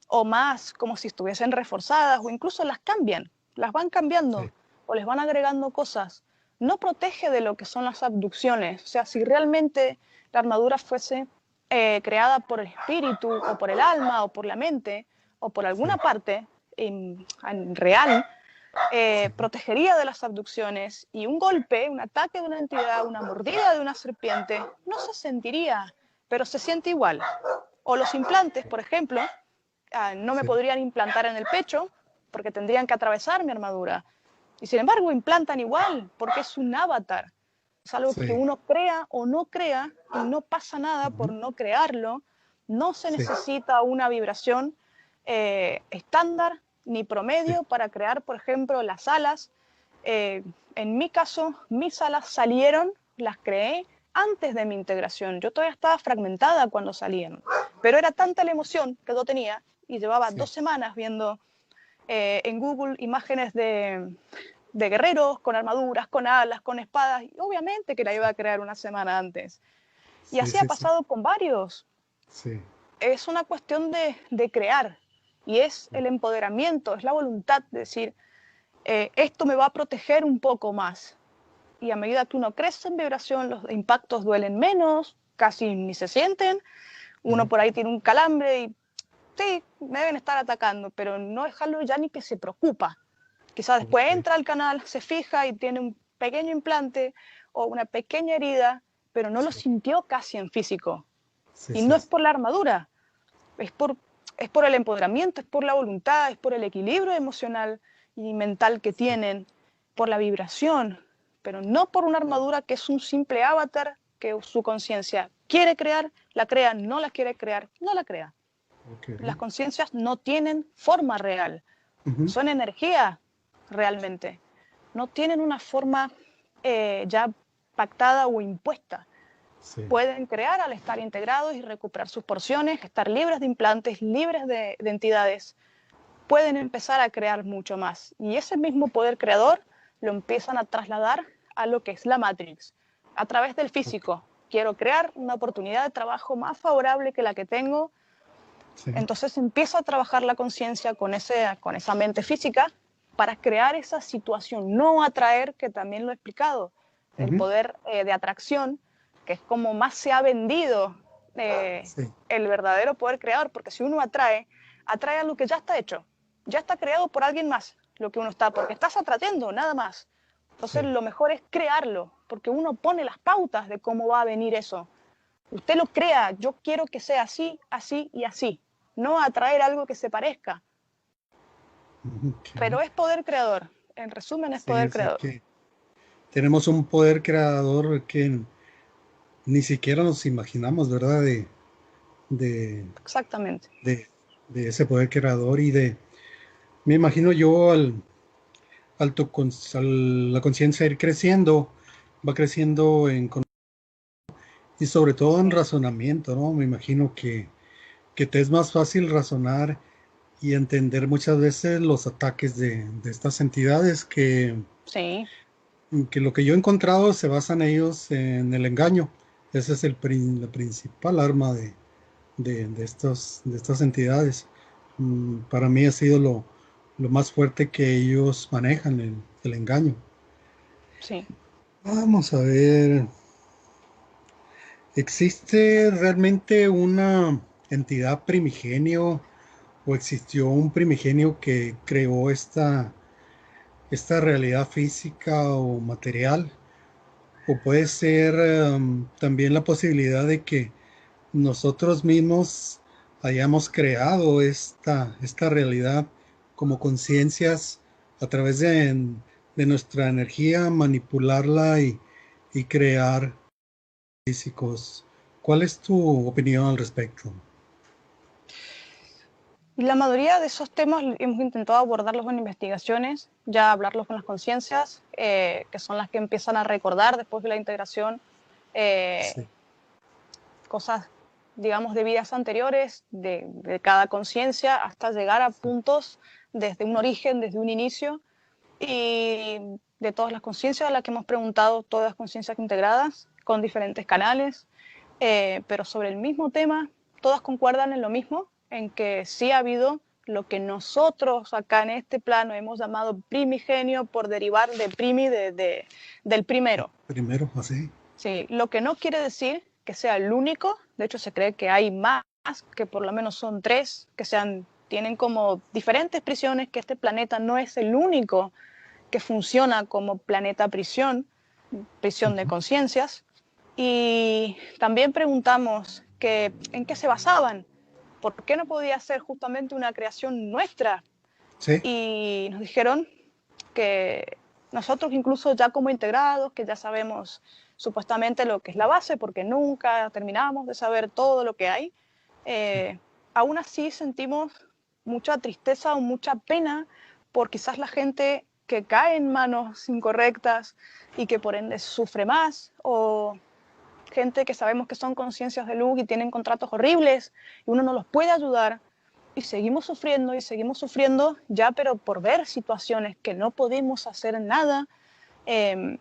o más como si estuviesen reforzadas, o incluso las cambian, las van cambiando o les van agregando cosas. No protege de lo que son las abducciones. O sea, si realmente la armadura fuese creada por el espíritu o por el alma o por la mente o por alguna parte en real, protegería de las abducciones, y un golpe, un ataque de una entidad, una mordida de una serpiente, no se sentiría, pero se siente igual. O los implantes, por ejemplo, no me podrían implantar en el pecho porque tendrían que atravesar mi armadura. Y sin embargo, implantan igual porque es un avatar. Es algo que uno crea o no crea, y no pasa nada por no crearlo. No se necesita una vibración estándar ni promedio para crear, por ejemplo, las alas. En mi caso, mis alas salieron, las creé antes de mi integración. Yo todavía estaba fragmentada cuando salían, pero era tanta la emoción que yo tenía, y llevaba 2 semanas viendo en Google imágenes de guerreros con armaduras, con alas, con espadas, y obviamente que la iba a crear una semana antes. Y así ha pasado con varios. Es una cuestión de crear, y es el empoderamiento, es la voluntad de decir, esto me va a proteger un poco más. Y a medida que uno crece en vibración, los impactos duelen menos, casi ni se sienten. Uno por ahí tiene un calambre y sí, me deben estar atacando, pero no dejarlo ya ni que se preocupa. Quizás después entra al canal, se fija y tiene un pequeño implante o una pequeña herida, pero no lo sintió casi en físico. Y no es por la armadura, es por el empoderamiento, es por la voluntad, es por el equilibrio emocional y mental que tienen, por la vibración, pero no por una armadura que es un simple avatar que su conciencia quiere crear, la crea, no la quiere crear, no la crea. Las conciencias no tienen forma real, son energía realmente, no tienen una forma ya pactada o impuesta. Pueden crear al estar integrados y recuperar sus porciones, estar libres de implantes, libres de entidades. Pueden empezar a crear mucho más. Y ese mismo poder creador lo empiezan a trasladar a lo que es la Matrix, a través del físico. Quiero crear una oportunidad de trabajo más favorable que la que tengo. Entonces empiezo a trabajar la conciencia con esa mente física para crear esa situación, no atraer, que también lo he explicado, el poder de atracción, que es como más se ha vendido el verdadero poder creador, porque si uno atrae a lo que ya está hecho, ya está creado por alguien más, lo que uno está, porque estás atrayendo, nada más. Entonces lo mejor es crearlo, porque uno pone las pautas de cómo va a venir eso. Usted lo crea, yo quiero que sea así, así y así, no atraer algo que se parezca. Okay. Pero es poder creador, en resumen es Sí, poder o sea creador. que tenemos un poder creador que ni siquiera nos imaginamos, ¿verdad? De, Exactamente. de, de ese poder creador me imagino yo la conciencia ir creciendo, va creciendo y sobre todo en Sí, razonamiento, ¿no? Me imagino que te es más fácil razonar y entender muchas veces los ataques de estas entidades sí, que lo que yo he encontrado se basan ellos en el engaño. Ese es la principal arma de estas entidades. Para mí ha sido lo más fuerte que ellos manejan, el engaño. sí. Vamos a ver, ¿existe realmente una entidad primigenio o existió un primigenio que creó esta realidad física o material? ¿O puede ser también la posibilidad de que nosotros mismos hayamos creado esta realidad como conciencias a través de nuestra energía, manipularla y crear físicos? ¿Cuál es tu opinión al respecto? Y la mayoría de esos temas hemos intentado abordarlos en investigaciones, ya hablarlos con las conciencias, que son las que empiezan a recordar después de la integración eh, Sí, cosas, digamos, de vidas anteriores, de cada conciencia, hasta llegar a puntos desde un origen, desde un inicio, y de todas las conciencias a las que hemos preguntado, todas conciencias integradas, con diferentes canales, pero sobre el mismo tema, todas concuerdan en lo mismo, en que sí ha habido lo que nosotros acá en este plano hemos llamado primigenio por derivar de del primero. primero, así. Sí, lo que no quiere decir que sea el único, de hecho se cree que hay más, que por lo menos son tres, que tienen como diferentes prisiones, que este planeta no es el único que funciona como planeta prisión, prisión de Ujú. conciencias. Y también preguntamos que, en qué se basaban, por qué no podía ser justamente una creación nuestra. Sí, Y nos dijeron que nosotros incluso ya como integrados, que ya sabemos supuestamente lo que es la base, porque nunca terminamos de saber todo lo que hay, eh, aún así sentimos mucha tristeza o mucha pena por quizás la gente que cae en manos incorrectas y que por ende sufre más, o gente que sabemos que son conciencias de luz y tienen contratos horribles y uno no los puede ayudar y seguimos sufriendo ya, pero por ver situaciones que no podemos hacer nada, eh,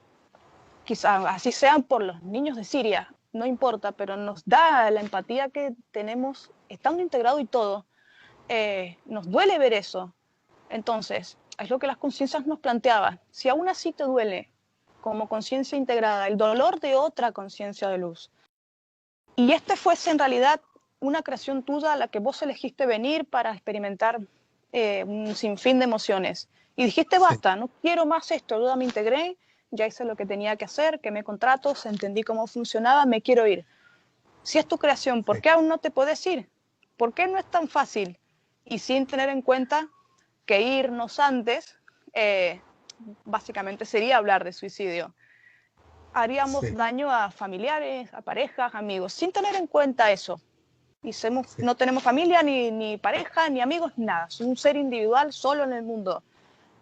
quizás así sean por los niños de Siria, no importa, pero nos da la empatía que tenemos estando integrado y todo, nos duele ver eso. Entonces, es lo que las conciencias nos planteaban. Si aún así te duele como conciencia integrada el dolor de otra conciencia de luz, y este fuese en realidad una creación tuya a la que vos elegiste venir para experimentar un sinfín de emociones. Y dijiste, sí, basta, no quiero más esto, yo ya me integré, ya hice lo que tenía que hacer, quemé contratos, entendí cómo funcionaba, me quiero ir. Si es tu creación, ¿por sí, qué aún no te puedes ir? ¿Por qué no es tan fácil? Y sin tener en cuenta que irnos antes, eh, básicamente sería hablar de suicidio. Haríamos sí, daño a familiares, a parejas, amigos, sin tener en cuenta eso. Y sí, no tenemos familia, ni pareja, ni amigos, nada. Soy un ser individual solo en el mundo.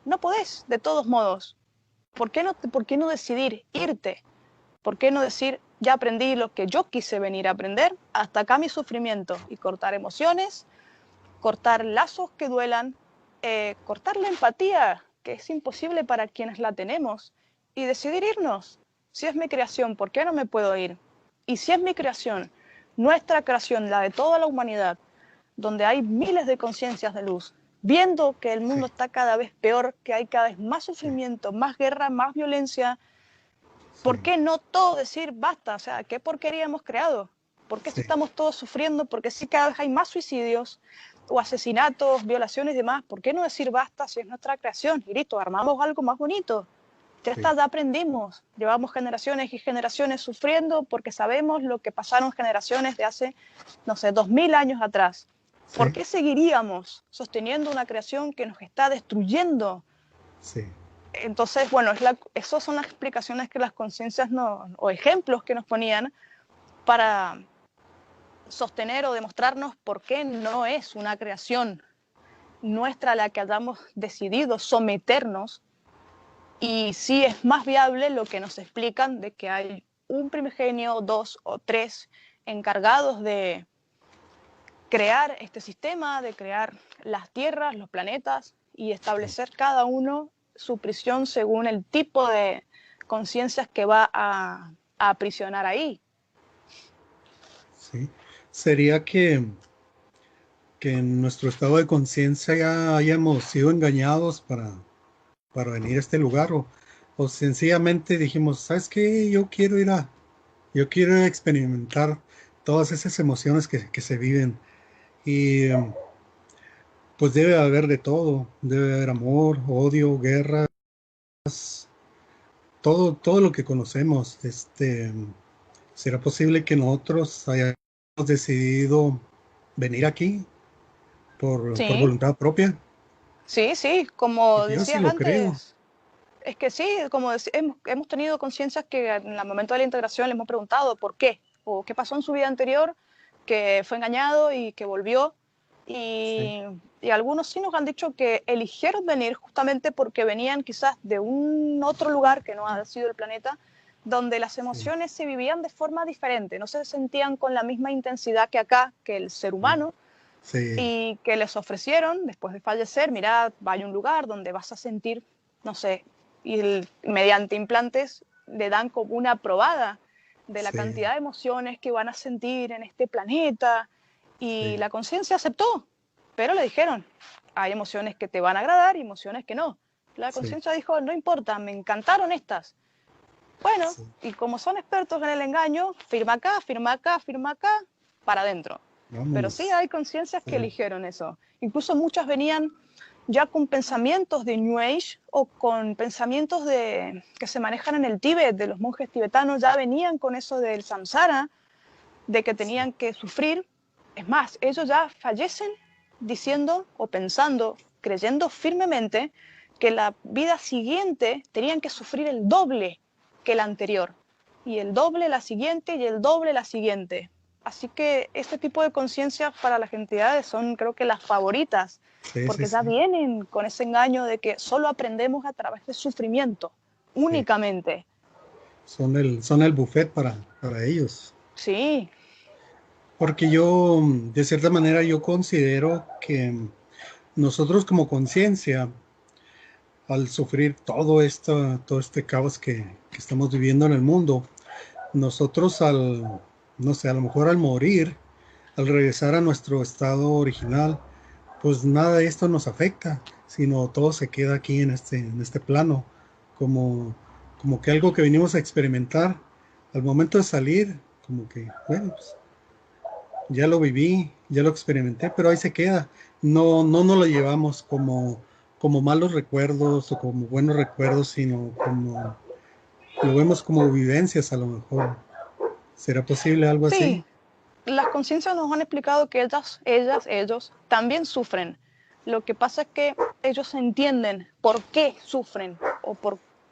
No podés, de todos modos. ¿Por qué no decidir irte? ¿Por qué no decir, ya aprendí lo que yo quise venir a aprender? Hasta acá mi sufrimiento. Y cortar emociones, cortar lazos que duelan, cortar la empatía, que es imposible para quienes la tenemos, y decidir irnos. Si es mi creación, ¿por qué no me puedo ir? Y si es mi creación, nuestra creación, la de toda la humanidad, donde hay miles de conciencias de luz, viendo que el mundo sí, está cada vez peor, que hay cada vez más sí, sufrimiento, más guerra, más violencia, ¿por sí, qué no todo decir basta? O sea, ¿qué porquería hemos creado? ¿Por qué sí, estamos todos sufriendo? Porque sí, cada vez hay más suicidios, o asesinatos, violaciones y demás, ¿por qué no decir basta si es nuestra creación? Y listo, armamos algo más bonito. Ya Sí, está, ya aprendimos. Llevamos generaciones y generaciones sufriendo porque sabemos lo que pasaron generaciones de hace, no sé, 2000 años atrás. ¿Por sí, qué seguiríamos sosteniendo una creación que nos está destruyendo? sí, Entonces, bueno, esas son las explicaciones que las conciencias o ejemplos que nos ponían para sostener o demostrarnos por qué no es una creación nuestra a la que hayamos decidido someternos, y sí es más viable lo que nos explican de que hay un primigenio, dos o tres encargados de crear este sistema, de crear las tierras, los planetas y sí, establecer cada uno su prisión según el tipo de conciencias que va a aprisionar ahí. sí. Sería que en nuestro estado de conciencia ya hayamos sido engañados para venir a este lugar o sencillamente dijimos, ¿sabes qué? Yo quiero experimentar todas esas emociones que se viven y pues debe haber de todo, debe haber amor, odio, guerra, todo lo que conocemos. ¿Será posible que nosotros hayamos decidido venir aquí por Sí, voluntad propia? sí, sí, como Porque yo sí decías lo creo. antes, es que sí, hemos tenido conciencias que en el momento de la integración le hemos preguntado por qué, o qué pasó en su vida anterior, que fue engañado y que volvió. Sí, Y algunos sí nos han dicho que eligieron venir justamente porque venían quizás de un otro lugar que no ha sido el planeta, donde las sí, emociones se vivían de forma diferente, no se sentían con la misma intensidad que acá, que el ser humano, sí, y que les ofrecieron, después de fallecer, mira, vaya a un lugar donde vas a sentir, no sé, y mediante implantes le dan como una probada de la sí, cantidad de emociones que van a sentir en este planeta, y sí, la conciencia aceptó, pero le dijeron, hay emociones que te van a agradar y emociones que no. La sí, conciencia dijo, no importa, me encantaron estas. Bueno, sí. y como son expertos en el engaño, firma acá, firma acá, firma acá, para adentro. Pero sí Vámonos. hay conciencias que Sí, eligieron eso. Incluso muchas venían ya con pensamientos de New Age o con pensamientos que se manejan en el Tíbet, de los monjes tibetanos, ya venían con eso del samsara, de que sí, tenían que sufrir. Es más, ellos ya fallecen diciendo o pensando, creyendo firmemente que la vida siguiente tenían que sufrir el doble que la anterior, y el doble la siguiente y el doble la siguiente. Así que este tipo de conciencias para las entidades son, creo que, las favoritas, sí, sí, porque ya sí, vienen con ese engaño de que solo aprendemos a través de sufrimiento, sí. únicamente. Son el buffet para ellos. Sí, Porque yo, de cierta manera, yo considero que nosotros como conciencia, al sufrir todo este caos que estamos viviendo en el mundo, nosotros no sé, a lo mejor al morir, al regresar a nuestro estado original, pues nada de esto nos afecta, sino todo se queda aquí en este plano, como, como que algo que venimos a experimentar. Al momento de salir, como que, bueno, pues ya lo viví, ya lo experimenté, pero ahí se queda. No nos lo llevamos como malos recuerdos o como buenos recuerdos, sino como lo vemos como vivencias a lo mejor. ¿Será posible algo así? sí, las conciencias nos han explicado que ellos también sufren. Lo que pasa es que ellos entienden por qué sufren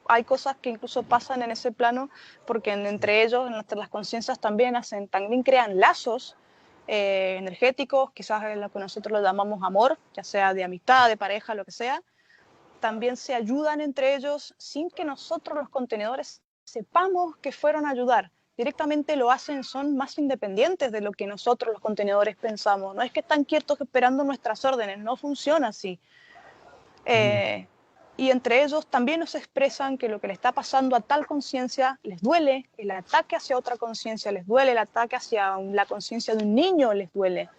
hay cosas que incluso pasan en ese plano porque Sí, entre ellos, entre las conciencias también crean lazos energéticos, quizás en lo que nosotros lo llamamos amor, ya sea de amistad, de pareja, lo que sea. También se ayudan entre ellos sin que nosotros los contenedores sepamos que fueron a ayudar. Directamente lo hacen, son más independientes de lo que nosotros los contenedores pensamos. No es que están quietos esperando nuestras órdenes, no funciona así. mm, Eh, y entre ellos también nos expresan que lo que le está pasando a tal conciencia les duele, el ataque hacia otra conciencia les duele, el ataque hacia la conciencia de un niño les duele.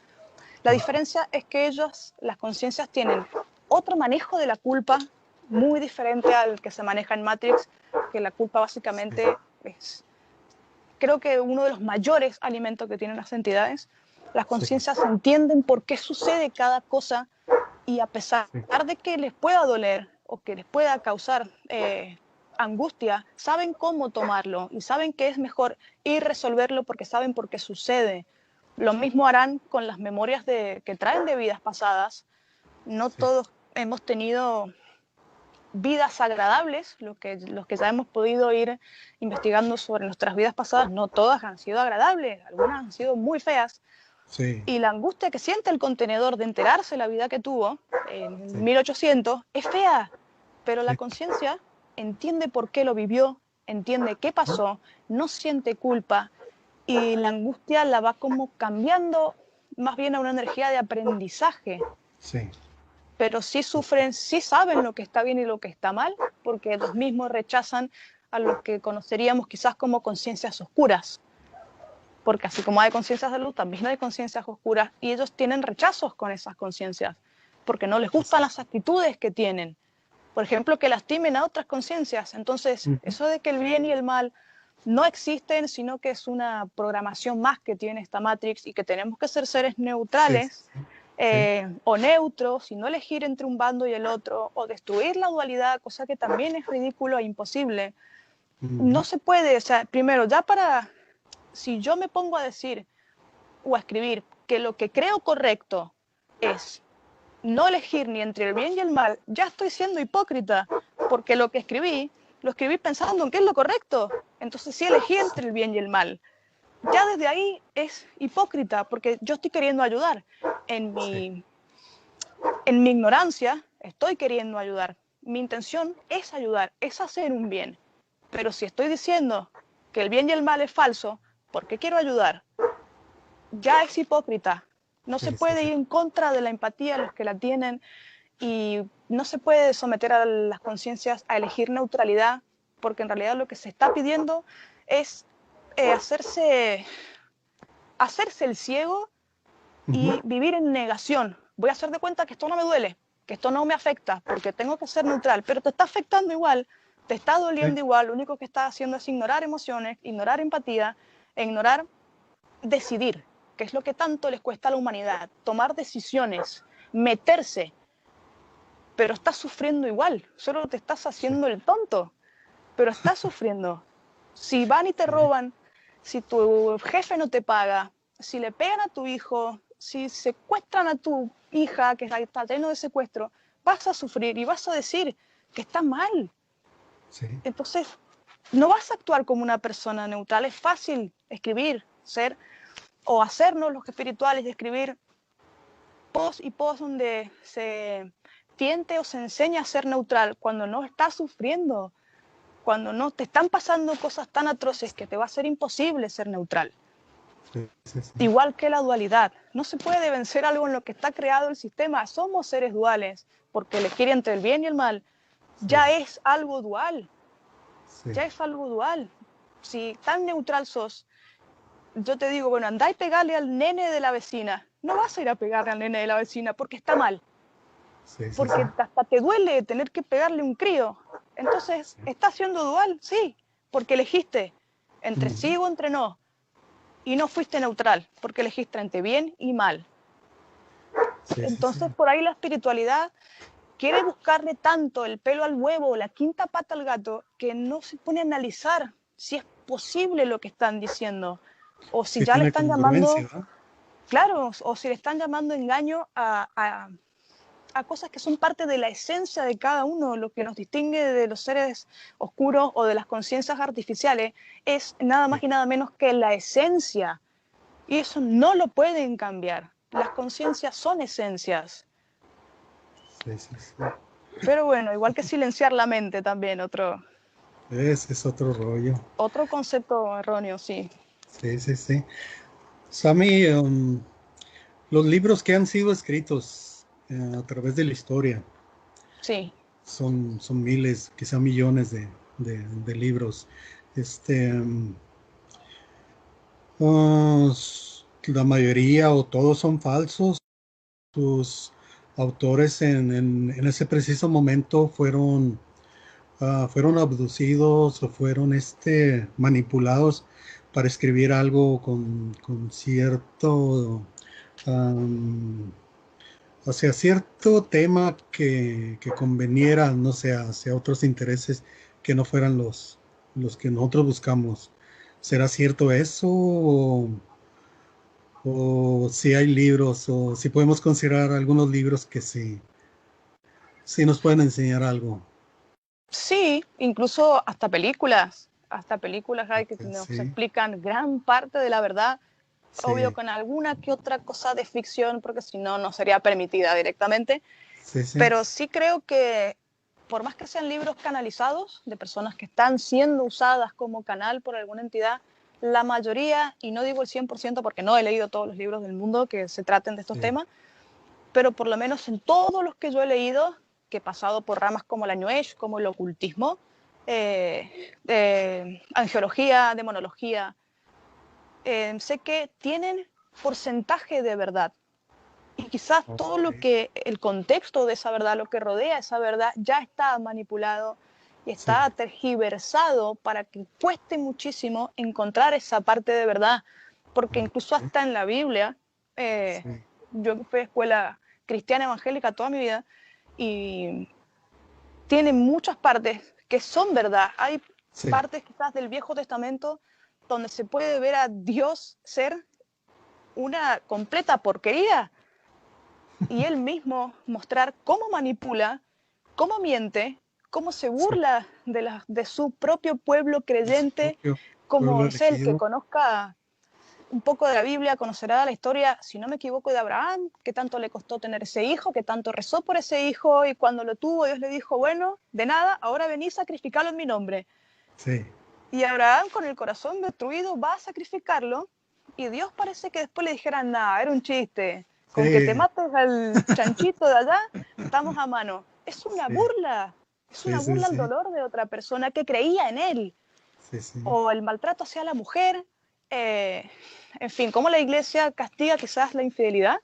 La sí, diferencia es que ellos, las conciencias, tienen otro manejo de la culpa muy diferente al que se maneja en Matrix, que la culpa sí, básicamente es, creo que uno de los mayores alimentos que tienen las entidades, Las sí, conciencias entienden por qué sucede cada cosa y a pesar sí, de que les pueda doler o que les pueda causar angustia, saben cómo tomarlo y saben que es mejor ir a resolverlo porque saben por qué sucede. Lo mismo harán con las memorias que traen de vidas pasadas. No sí, todos hemos tenido vidas agradables, los que ya hemos podido ir investigando sobre nuestras vidas pasadas, no todas han sido agradables, algunas han sido muy feas, sí, y la angustia que siente el contenedor de enterarse de la vida que tuvo en sí, 1800 es fea, pero la sí, conciencia entiende por qué lo vivió, entiende qué pasó, no siente culpa, y la angustia la va como cambiando más bien a una energía de aprendizaje, sí, pero sí sufren, sí saben lo que está bien y lo que está mal, porque los mismos rechazan a lo que conoceríamos quizás como conciencias oscuras, porque así como hay conciencias de luz, también hay conciencias oscuras, y ellos tienen rechazos con esas conciencias, porque no les así gustan es. las actitudes que tienen. Por ejemplo, que lastimen a otras conciencias. Entonces, Ujú. eso de que el bien y el mal no existen, sino que es una programación más que tiene esta Matrix y que tenemos que ser seres Sí, sí, neutrales sí, sí. o neutros y no elegir entre un bando y el otro o destruir la dualidad, cosa que también es ridículo e imposible. Ujú. No se puede, o sea, primero, ya para, si yo me pongo a decir o a escribir que lo que creo correcto es no elegir ni entre el bien y el mal, ya estoy siendo hipócrita, porque lo escribí pensando en qué es lo correcto. Entonces sí elegí entre el bien y el mal. Ya desde ahí es hipócrita, porque yo estoy queriendo ayudar. En Sí, mi, en mi ignorancia estoy queriendo ayudar. Mi intención es ayudar, es hacer un bien. Pero si estoy diciendo que el bien y el mal es falso, ¿por qué quiero ayudar? Ya es hipócrita. No se sí, sí, puede sí. ir en contra de la empatía de los que la tienen y no se puede someter a las conciencias a elegir neutralidad, porque en realidad lo que se está pidiendo es hacerse el ciego Ujú. y vivir en negación. Voy a hacer de cuenta que esto no me duele, que esto no me afecta, porque tengo que ser neutral, pero te está afectando igual, te está Sí, doliendo igual, lo único que estás haciendo es ignorar emociones, ignorar empatía, e ignorar decidir, que es lo que tanto les cuesta a la humanidad, tomar decisiones, meterse, pero estás sufriendo igual, solo te estás sí, haciendo el tonto, pero estás sufriendo. Si van y te sí, roban, si tu jefe no te paga, si le pegan a tu hijo, si secuestran a tu hija, que está lleno de secuestro, vas a sufrir y vas a decir que está mal. sí, Entonces, no vas a actuar como una persona neutral. Es fácil escribir, ser o hacernos los espirituales de escribir posts y posts donde se tiente o se enseña a ser neutral cuando no estás sufriendo, cuando no te están pasando cosas tan atroces que te va a ser imposible ser neutral. sí, sí, sí, Igual que la dualidad, no se puede vencer algo en lo que está creado el sistema. Somos seres duales, porque elegir entre el bien y el mal sí, ya es algo dual, sí, ya es algo dual. Si tan neutral sos, yo te digo, bueno, andá y pegale al nene de la vecina. No vas a ir a pegarle al nene de la vecina porque está mal, sí, sí, sí, porque hasta te duele tener que pegarle un crío. Entonces, sí. ¿estás siendo dual? Sí, porque elegiste entre Ujú. sí o entre no. Y no fuiste neutral, porque elegiste entre bien y mal. Sí, sí, sí. Entonces, por ahí la espiritualidad quiere buscarle tanto el pelo al huevo o la quinta pata al gato que no se pone a analizar si es posible lo que están diciendo o si Sí ya le tiene están llamando, congruencia, ¿verdad? claro, o si le están llamando engaño a cosas que son parte de la esencia de cada uno. Lo que nos distingue de los seres oscuros o de las conciencias artificiales es nada Sí, más y nada menos que la esencia. Y eso no lo pueden cambiar. Las conciencias son esencias. sí, sí, sí. Pero bueno, igual que silenciar la mente también, Ese es otro rollo. otro concepto erróneo, sí. Sí, sí, sí. Sammy, los libros que han sido escritos a través de la historia Sí, son miles, quizá millones de libros. Este, la mayoría o todos son falsos. Sus autores en ese preciso momento fueron abducidos o fueron manipulados para escribir algo con cierto am, hacia cierto tema que conveniera, no sé, hacia otros intereses que no fueran los que nosotros buscamos. ¿Será cierto eso? O si hay libros, o si podemos considerar algunos libros que sí, sí nos pueden enseñar algo. Sí, incluso hasta películas hay que nos Sí, explican gran parte de la verdad, obvio sí, con alguna que otra cosa de ficción, porque si no, no sería permitida directamente, sí, sí, pero sí creo que por más que sean libros canalizados de personas que están siendo usadas como canal por alguna entidad, la mayoría, y no digo el 100% porque no he leído todos los libros del mundo que se traten de estos sí, temas, pero por lo menos en todos los que yo he leído, que he pasado por ramas como la New Age, como el ocultismo, angiología, demonología, sé que tienen porcentaje de verdad. Y quizás todo ok, lo que, el contexto de esa verdad, lo que rodea esa verdad, ya está manipulado y sí, está tergiversado para que cueste muchísimo encontrar esa parte de verdad. Porque incluso ok, hasta en la Biblia, eh, sí, yo fui a escuela cristiana evangélica toda mi vida y tiene muchas partes que son verdad. Hay sí, partes quizás del Viejo Testamento donde se puede ver a Dios ser una completa porquería y él mismo mostrar cómo manipula, cómo miente, cómo se sí, burla de su propio pueblo de su creyente, propio como, pueblo no sé, el que elegido. conozca un poco de la Biblia conocerá la historia, si no me equivoco, de Abraham, que tanto le costó tener ese hijo, que tanto rezó por ese hijo, y cuando lo tuvo, Dios le dijo, bueno, de nada, ahora vení a sacrificarlo en mi nombre. Sí, Y Abraham, con el corazón destruido, va a sacrificarlo, y Dios parece que después le dijera, nada, era un chiste, con que te sí, mates al chanchito de allá, estamos a mano. sí, Es sí, una sí, burla al sí, dolor de otra persona que creía en él, sí, sí, o el maltrato hacia la mujer, eh, en fin, cómo la iglesia castiga quizás la infidelidad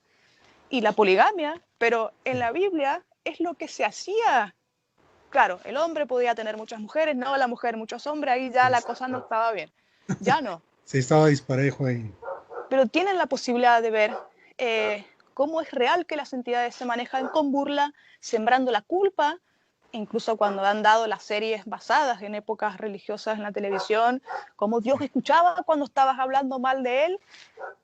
y la poligamia, pero en sí. la Biblia es lo que se hacía. Claro, el hombre podía tener muchas mujeres, no la mujer muchos hombres, ahí ya la cosa no estaba bien. Ya no, Sí, estaba disparejo ahí. pero tienen la posibilidad de ver cómo es real que las entidades se manejan con burla, sembrando la culpa, incluso cuando han dado las series basadas en épocas religiosas en la televisión, cómo Dios Sí, escuchaba cuando estabas hablando mal de él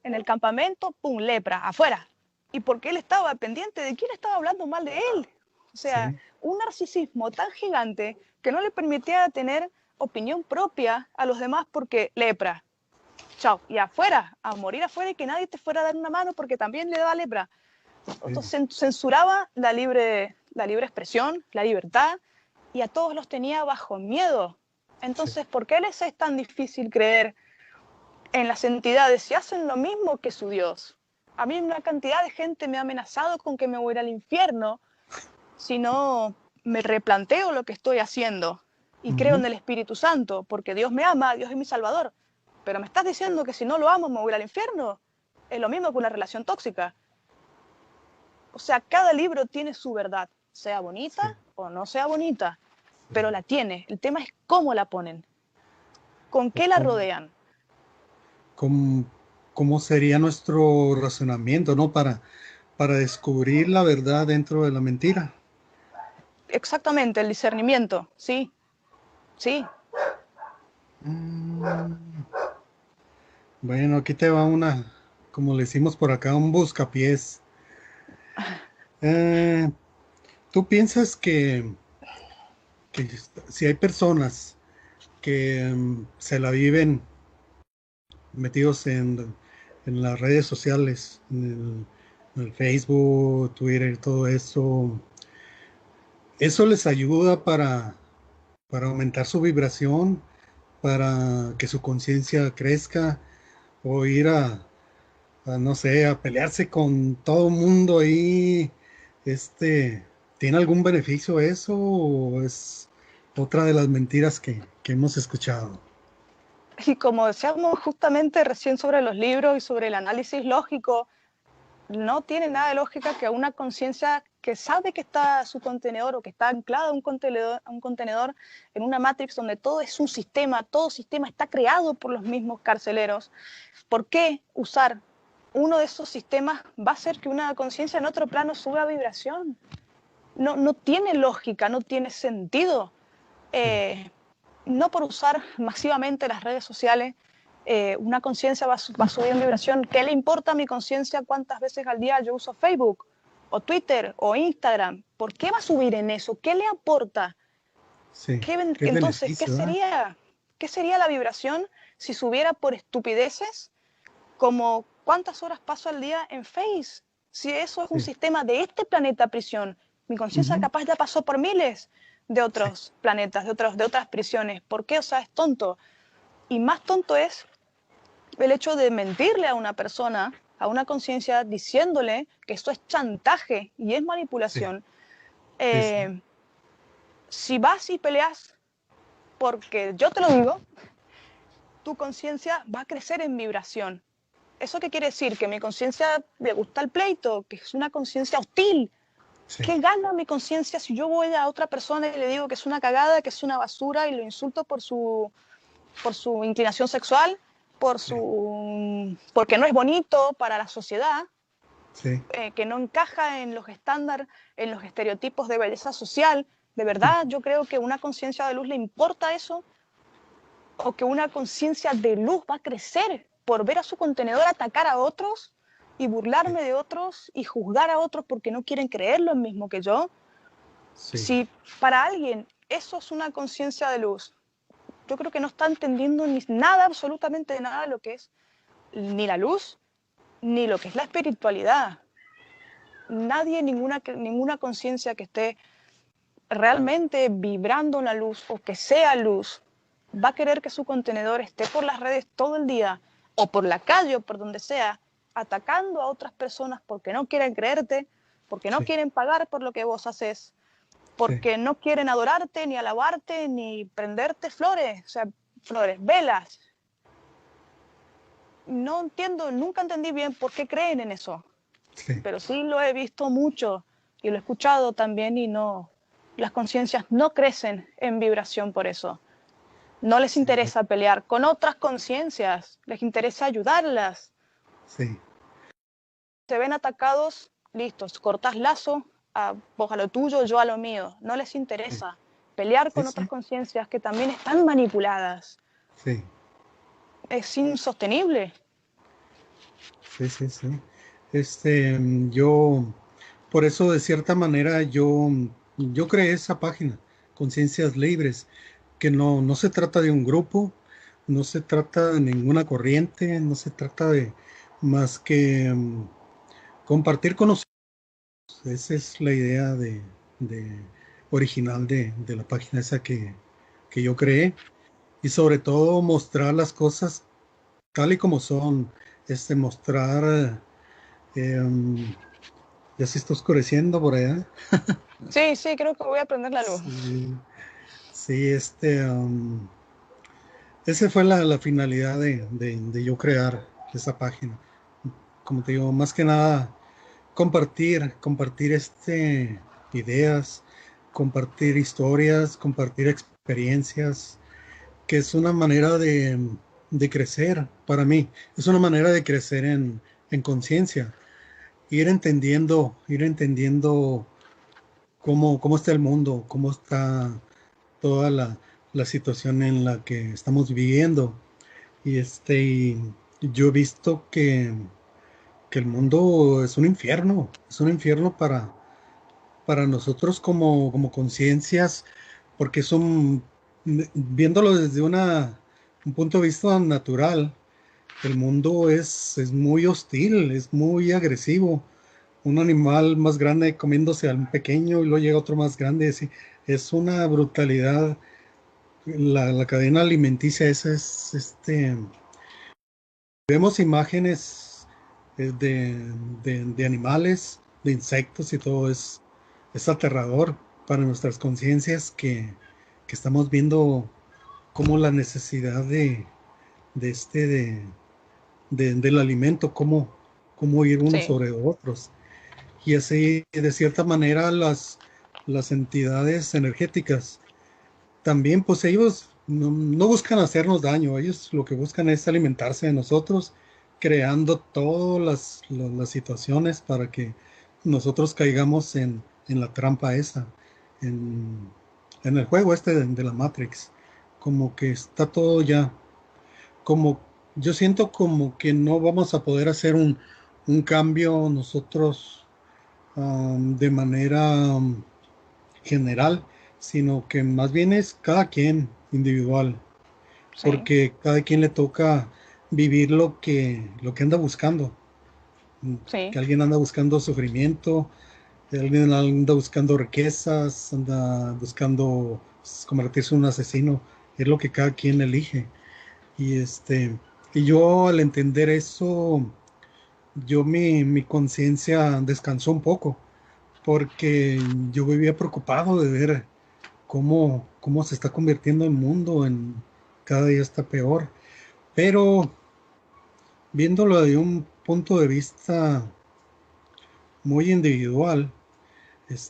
en el campamento, pum, lepra, afuera. Y porque él estaba pendiente de quién estaba hablando mal de él. O sea, sí, un narcisismo tan gigante que no le permitía tener opinión propia a los demás porque lepra, chao, y afuera, a morir afuera y que nadie te fuera a dar una mano porque también le daba lepra. sí, Entonces censuraba la libre expresión, la libertad, y a todos los tenía bajo miedo. sí. Entonces, ¿por qué les es tan difícil creer en las entidades si hacen lo mismo que su Dios? A mí una cantidad de gente me ha amenazado con que me voy a ir al infierno si no me replanteo lo que estoy haciendo y creo Ujú. en el Espíritu Santo, porque Dios me ama, Dios es mi Salvador. Pero me estás diciendo que si no lo amo me voy al infierno. Es lo mismo que una relación tóxica. O sea, cada libro tiene su verdad, sea bonita Sí, o no sea bonita, sí. pero la tiene. El tema es cómo la ponen, con O qué la rodean. cómo, cómo sería nuestro razonamiento, ¿no? Para descubrir la verdad dentro de la mentira. Exactamente, el discernimiento, sí, sí. Mm, bueno, aquí te va una, como le decimos por acá, un buscapiés. Eh, ¿Tú piensas que si hay personas que se la viven metidos en las redes sociales, en el Facebook, Twitter, todo eso les ayuda para aumentar su vibración, para que su conciencia crezca o ir no sé, a pelearse con todo el mundo ahí? Este, ¿Tiene algún beneficio eso o es otra de las mentiras que hemos escuchado? Y como decíamos justamente recién sobre los libros y sobre el análisis lógico, no tiene nada de lógica que una conciencia que sabe que está su contenedor o que está anclada a un contenedor en una matrix donde todo es un sistema, todo sistema está creado por los mismos carceleros. ¿Por qué usar uno de esos sistemas va a hacer que una conciencia en otro plano suba a vibración. No tiene lógica, no tiene sentido. sí, No por usar masivamente las redes sociales, una conciencia va a subir en vibración. ¿Qué le importa a mi conciencia cuántas veces al día yo uso Facebook o Twitter o Instagram? ¿Por qué va a subir en eso? ¿Qué le aporta? sí. ¿Qué Entonces, beneficio, verdad? ¿qué sería la vibración si subiera por estupideces como cuántas horas paso al día en Face? Si eso es un Sí, sistema de este planeta prisión, mi conciencia ujú, capaz ya pasó por miles de sí, otros planetas, de otras prisiones. ¿Por qué? O sea, es tonto. Y más tonto es el hecho de mentirle a una persona, a una conciencia, diciéndole que esto es chantaje y es sí, manipulación. sí, sí, Eh, si vas y peleas porque yo te lo digo, tu conciencia va a crecer en vibración. ¿Eso qué quiere decir? Que mi conciencia le gusta el pleito, que es una conciencia hostil. sí, ¿Qué gana mi conciencia si yo voy a otra persona y le digo que es una cagada, que es una basura y lo insulto por su inclinación sexual, sí, porque no es bonito para la sociedad, sí, que no encaja en los estándares, en los estereotipos de belleza social? ¿De verdad yo creo que una conciencia de luz le importa eso? ¿O que una conciencia de luz va a crecer por ver a su contenedor atacar a otros y sí, burlarme de otros y juzgar a otros porque no quieren creer lo mismo que yo? sí, Si para alguien eso es una conciencia de luz, yo creo que no está entendiendo ni nada, absolutamente nada de lo que es ni la luz, ni lo que es la espiritualidad. Nadie, ninguna conciencia que esté realmente vibrando en la luz o que sea luz, va a querer que su contenedor esté por las redes todo el día o por la calle o por donde sea, atacando a otras personas porque no quieren creerte, porque no sí, quieren pagar por lo que vos haces, sí, porque no quieren adorarte, ni alabarte, ni prenderte flores, o sea, flores, velas. No entiendo, nunca entendí bien por qué creen en eso, sí, pero sí lo he visto mucho y lo he escuchado también y no, las conciencias no crecen en vibración por eso. No les sí, interesa pelear con otras conciencias, les interesa ayudarlas. sí, Se ven atacados, listos, cortas lazo, a vos a lo tuyo, yo a lo mío. No les sí, interesa pelear sí, con otras sí, conciencias que también están manipuladas. sí, Es insostenible. sí, sí, sí. Yo, por eso de cierta manera, yo creé esa página, Conciencias Libres, que no se trata de un grupo, no se trata de ninguna corriente, no se trata de más que compartir conocimientos. Esa es la idea de original de la página esa que yo creé. Y sobre todo mostrar las cosas tal y como son. Mostrar, em, ya se está oscureciendo por allá. Sí, sí, creo que voy a prender la luz. Sí, sí, esa fue la finalidad de yo crear esa página. Como te digo, más que nada compartir ideas, compartir historias, compartir experiencias, que es una manera de crecer para mí, es una manera de crecer en conciencia, ir entendiendo cómo está el mundo, cómo está toda la situación en la que estamos viviendo. Y yo he visto que el mundo es un infierno para nosotros como conciencias, porque viéndolo desde un punto de vista natural, el mundo es muy hostil, es muy agresivo. Un animal más grande comiéndose a un pequeño y luego llega otro más grande, es una brutalidad. La cadena alimenticia esa vemos imágenes de animales, de insectos y todo es aterrador para nuestras conciencias que estamos viendo cómo la necesidad de este del alimento, cómo ir unos Sí, sobre otros. Y así, de cierta manera, las entidades energéticas también, pues ellos no buscan hacernos daño, ellos lo que buscan es alimentarse de nosotros creando todas las situaciones para que nosotros caigamos en la trampa esa, en, en el juego este de la Matrix. Como que está todo ya, como yo siento como que no vamos a poder hacer un cambio nosotros de manera general, sino que más bien es cada quien individual, Sí, porque cada quien le toca vivir lo que anda buscando. sí, Que alguien anda buscando sufrimiento, que alguien anda buscando riquezas, anda buscando convertirse en un asesino, es lo que cada quien elige. Y y yo al entender eso, yo mi conciencia descansó un poco, porque yo vivía preocupado de ver cómo se está convirtiendo el mundo cada día está peor. Pero viéndolo de un punto de vista muy individual,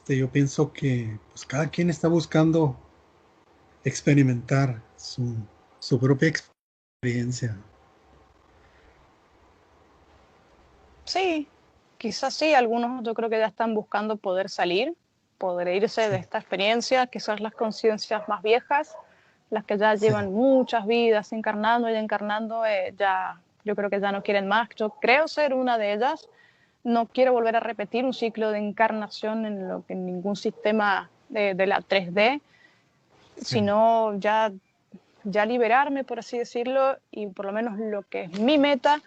yo pienso que pues, cada quien está buscando experimentar su propia experiencia. sí, quizás sí, algunos yo creo que ya están buscando poder salir, poder irse de Sí, esta experiencia, quizás las conciencias más viejas, las que ya sí, llevan muchas vidas encarnando y encarnando, ya, yo creo que ya no quieren más. Yo creo ser una de ellas. No quiero volver a repetir un ciclo de encarnación en ningún sistema de la 3D, sí, sino ya liberarme, por así decirlo, y por lo menos lo que es mi meta,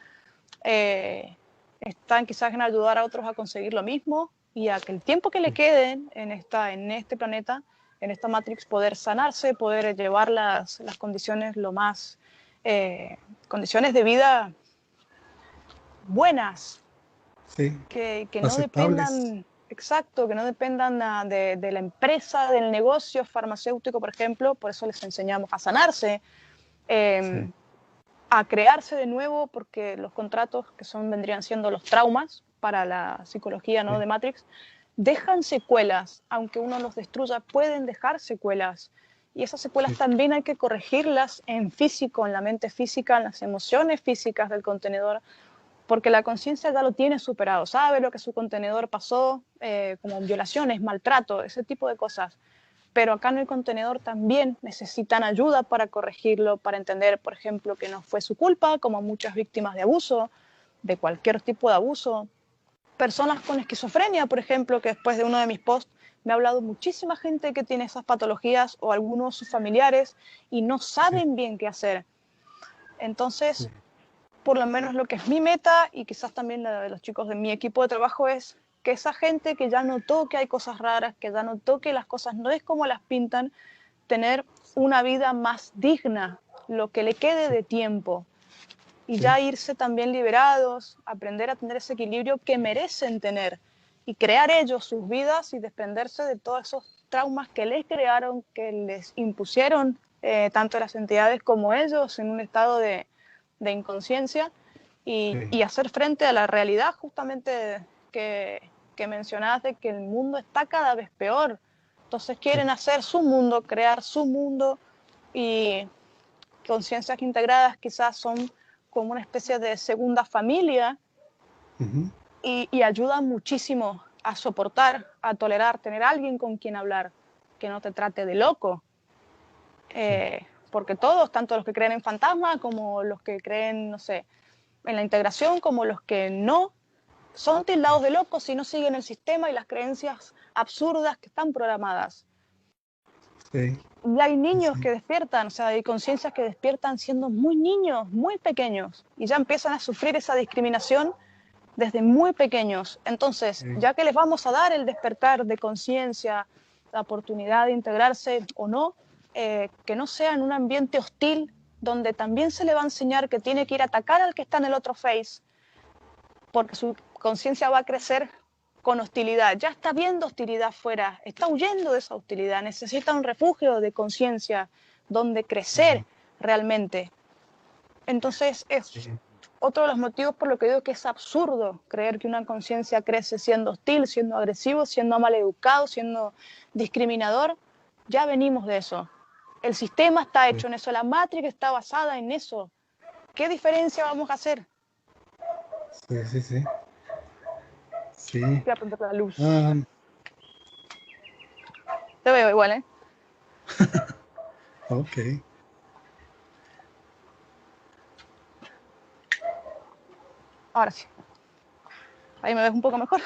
eh, están quizás en ayudar a otros a conseguir lo mismo y a que el tiempo que le sí, queden en este planeta, en esta Matrix, poder sanarse, poder llevar las condiciones lo más, condiciones de vida buenas, sí, que no aceptables. dependan, exacto, que no dependan de la empresa, del negocio farmacéutico, por ejemplo, por eso les enseñamos a sanarse, Sí, eh, a crearse de nuevo, porque los contratos que vendrían siendo los traumas para la psicología, ¿no?, sí, de Matrix, dejan secuelas, aunque uno los destruya, pueden dejar secuelas. Y esas secuelas sí, también hay que corregirlas en físico, en la mente física, en las emociones físicas del contenedor, porque la conciencia ya lo tiene superado, sabe lo que su contenedor pasó, como violaciones, maltrato, ese tipo de cosas. Pero acá en el contenedor también necesitan ayuda para corregirlo, para entender, por ejemplo, que no fue su culpa, como muchas víctimas de abuso, de cualquier tipo de abuso. Personas con esquizofrenia, por ejemplo, que después de uno de mis posts me ha hablado muchísima gente que tiene esas patologías o algunos de sus familiares y no sí, saben bien qué hacer. sí, Entonces, por lo menos lo que es mi meta y quizás también la de los chicos de mi equipo de trabajo es que esa gente que ya notó que hay cosas raras, que ya notó que las cosas no es como las pintan, tener una vida más digna, lo que le quede sí, de tiempo, y sí, ya irse también liberados, aprender a tener ese equilibrio que merecen tener y crear ellos sus vidas y desprenderse de todos esos traumas que les crearon, que les impusieron tanto las entidades como ellos en un estado de inconsciencia sí, y hacer frente a la realidad justamente que mencionabas de que el mundo está cada vez peor. Entonces sí. quieren hacer su mundo, crear su mundo y conciencias integradas quizás son como una especie de segunda familia Ujú, y ayudan muchísimo a soportar, a tolerar, tener a alguien con quien hablar, que no te trate de loco. sí, Porque todos, tanto los que creen en fantasmas como los que creen, no sé, en la integración, como los que no, son tildados de locos si no siguen el sistema y las creencias absurdas que están programadas. sí, Y hay sí, niños sí, que despiertan, o sea, hay conciencias que despiertan siendo muy niños, muy pequeños, y ya empiezan a sufrir esa discriminación desde muy pequeños. Entonces, sí, ya que les vamos a dar el despertar de conciencia, la oportunidad de integrarse o no, que no sea en un ambiente hostil donde también se le va a enseñar que tiene que ir a atacar al que está en el otro face, porque su conciencia va a crecer con hostilidad. Ya está viendo hostilidad fuera, está huyendo de esa hostilidad, necesita un refugio de conciencia donde crecer sí, realmente. Entonces sí, es otro de los motivos por lo que digo que es absurdo creer que una conciencia crece siendo hostil, siendo agresivo, siendo maleducado, siendo discriminador. Ya venimos de eso. El sistema está sí, hecho en eso, la Matrix está basada en eso. ¿Qué diferencia vamos a hacer? Sí, sí, sí. Sí. Voy a prender la luz. Ah, Te veo igual, ¿eh? ok. Ahora sí. Ahí me ves un poco mejor.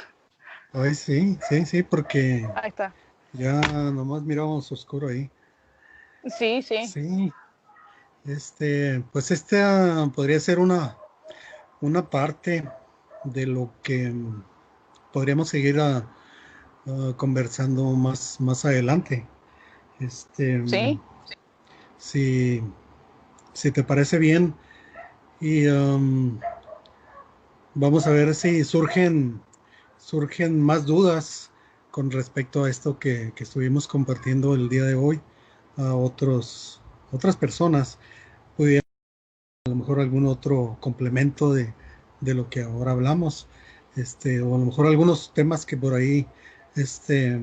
Ay, sí, sí, sí, porque Ahí está. ya nomás miramos oscuro ahí. Sí, sí. Sí, pues podría ser una parte de lo que podríamos seguir conversando más adelante. Este, Sí. si, si te parece bien, y vamos a ver si surgen más dudas con respecto a esto que estuvimos compartiendo el día de hoy a otras personas. Pudiera a lo mejor algún otro complemento de lo que ahora hablamos, o a lo mejor algunos temas que por ahí este,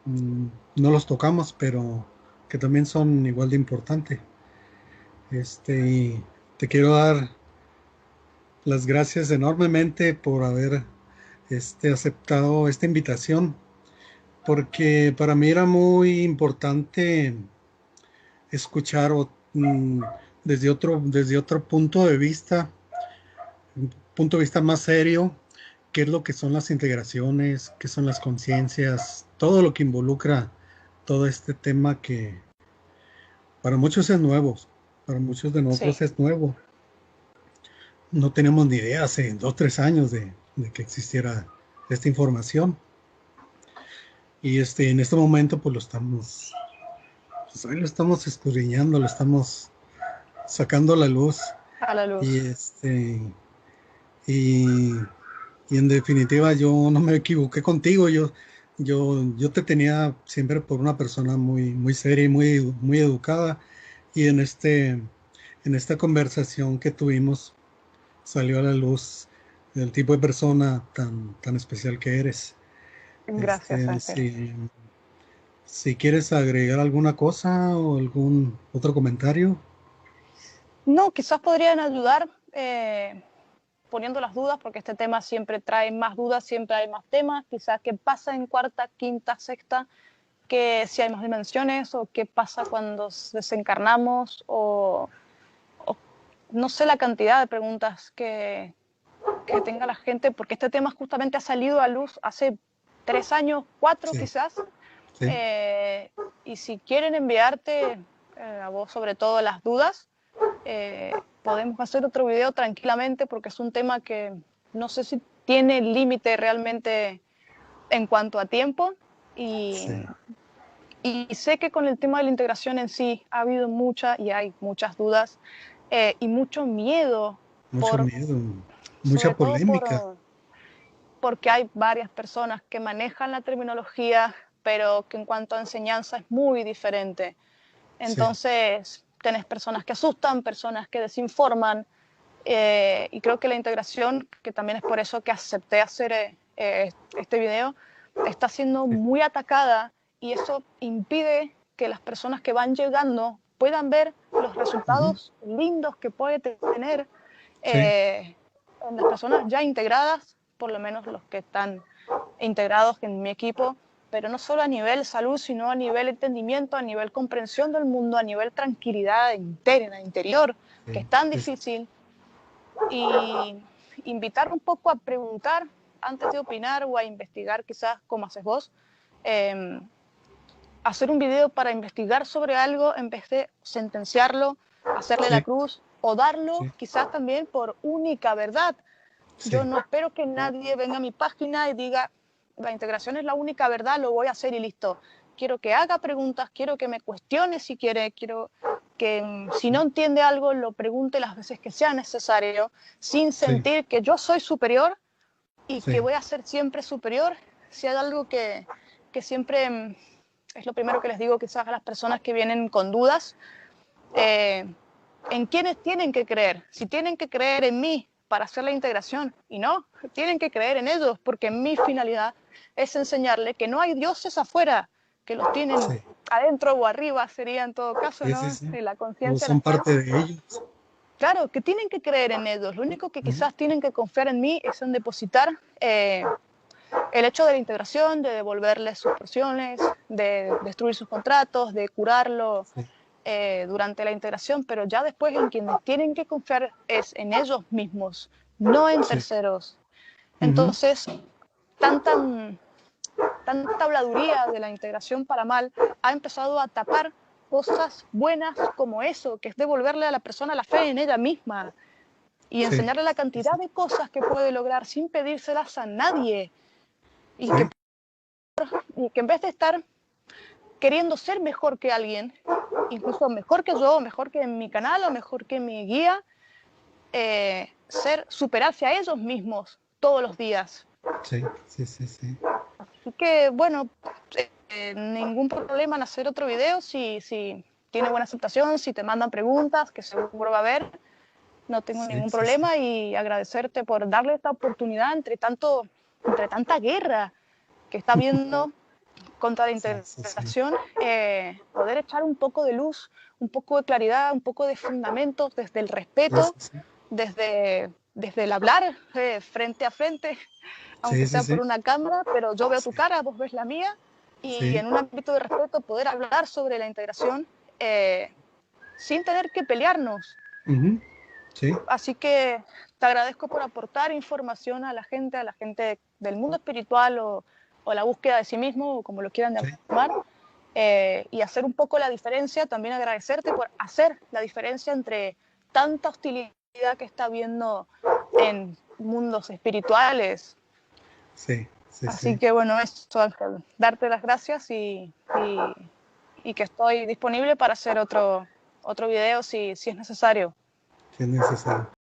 no los tocamos, pero que también son igual de importantes. Y te quiero dar las gracias enormemente por haber aceptado esta invitación, porque para mí era muy importante escuchar desde otro punto de vista más serio, qué es lo que son las integraciones, qué son las conciencias, todo lo que involucra todo este tema que para muchos es nuevo, para muchos de nosotros Sí. es nuevo. No tenemos ni idea hace 2 o 3 años de que existiera esta información. Y en este momento pues hoy lo estamos escudriñando, lo estamos sacando a la luz. A la luz. Y y, y en definitiva yo no me equivoqué contigo, yo te tenía siempre por una persona muy seria y muy educada. Y en esta conversación que tuvimos salió a la luz el tipo de persona tan especial que eres. Gracias, Ángel. Si quieres agregar alguna cosa o algún otro comentario. No, quizás podrían ayudar poniendo las dudas, porque este tema siempre trae más dudas, siempre hay más temas. Quizás qué pasa en cuarta, quinta, sexta, que si hay más dimensiones, o qué pasa cuando desencarnamos, o no sé la cantidad de preguntas que tenga la gente, porque este tema justamente ha salido a luz hace 3 años, 4 Sí, quizás. sí, Y si quieren enviarte a vos sobre todo las dudas, podemos hacer otro video tranquilamente, porque es un tema que no sé si tiene límite realmente en cuanto a tiempo. Y, sí. y sé que con el tema de la integración en sí ha habido y hay muchas dudas, y mucho miedo, Mucho por, miedo, mucha sobre todo polémica. porque hay varias personas que manejan la terminología, pero que en cuanto a enseñanza es muy diferente. Sí, Entonces, tenés personas que asustan, personas que desinforman, y creo que la integración, que también es por eso que acepté hacer este video, está siendo sí, muy atacada, y eso impide que las personas que van llegando puedan ver los ujú, resultados lindos que puede tener sí, en las personas ya integradas, por lo menos los que están integrados en mi equipo, pero no solo a nivel salud, sino a nivel entendimiento, a nivel comprensión del mundo, a nivel tranquilidad interna, interior, que es sí, tan sí, difícil. Y invitar un poco a preguntar antes de opinar, o a investigar, quizás como haces vos. eh, Hacer un video para investigar sobre algo en vez de sentenciarlo, hacerle la sí, cruz, o darlo sí, quizás también por única verdad. Yo sí, no espero que nadie venga a mi página y diga, la integración es la única verdad, lo voy a hacer y listo. Quiero que haga preguntas, quiero que me cuestione si quiere, quiero que si no entiende algo lo pregunte las veces que sea necesario, sin sí, sentir que yo soy superior y que sí, voy a ser siempre superior. Si hay algo que siempre es lo primero que les digo quizás a las personas que vienen con dudas, eh, en quiénes tienen que creer. Si tienen que creer en mí para hacer la integración, y no, tienen que creer en ellos, porque mi finalidad es enseñarle que no hay dioses afuera, que los tienen sí, adentro o arriba, sería en todo caso, sí, sí, ¿no? sí. La Todos conciencia la son están. parte de ellos. Claro, que tienen que creer en ellos. Lo único que quizás tienen que confiar en mí es en depositar el hecho de la integración, de devolverles sus porciones, de destruir sus contratos, de curarlo sí, durante la integración, pero ya después en quienes tienen que confiar es en ellos mismos, no en sí. terceros. Ujú, Entonces, tanta, tanta habladuría de la integración para mal ha empezado a tapar cosas buenas como eso, que es devolverle a la persona la fe en ella misma y sí, enseñarle la sí, cantidad sí, de cosas que puede lograr sin pedírselas a nadie sí, y que en vez de estar queriendo ser mejor que alguien, incluso mejor que yo, mejor que mi canal o mejor que mi guía, superarse a ellos mismos todos los días. sí, sí, sí, sí. Así que, bueno, ningún problema en hacer otro video si tiene buena aceptación, si te mandan preguntas, que seguro va a haber, no tengo Sí, ningún sí, sí. problema y agradecerte por darle esta oportunidad entre tanta guerra que está habiendo contra la Sí, sí, sí. integración, poder echar un poco de luz, un poco de claridad, un poco de fundamentos desde el Sí, respeto, sí, sí. desde el hablar frente a frente, aunque Sí, sí, sea por sí. una cámara, pero yo veo tu Sí, cara, vos ves la mía, y sí. en un ámbito de respeto poder hablar sobre la integración sin tener que pelearnos. Ujú, sí, Así que te agradezco por aportar información a la gente del mundo espiritual o la búsqueda de sí mismo, o como lo quieran sí, llamar, y hacer un poco la diferencia. También agradecerte por hacer la diferencia entre tanta hostilidad que está habiendo en mundos espirituales. sí, sí, Así sí. que bueno, eso, Ángel, darte las gracias y que estoy disponible para hacer otro video si es necesario. Sí es necesario.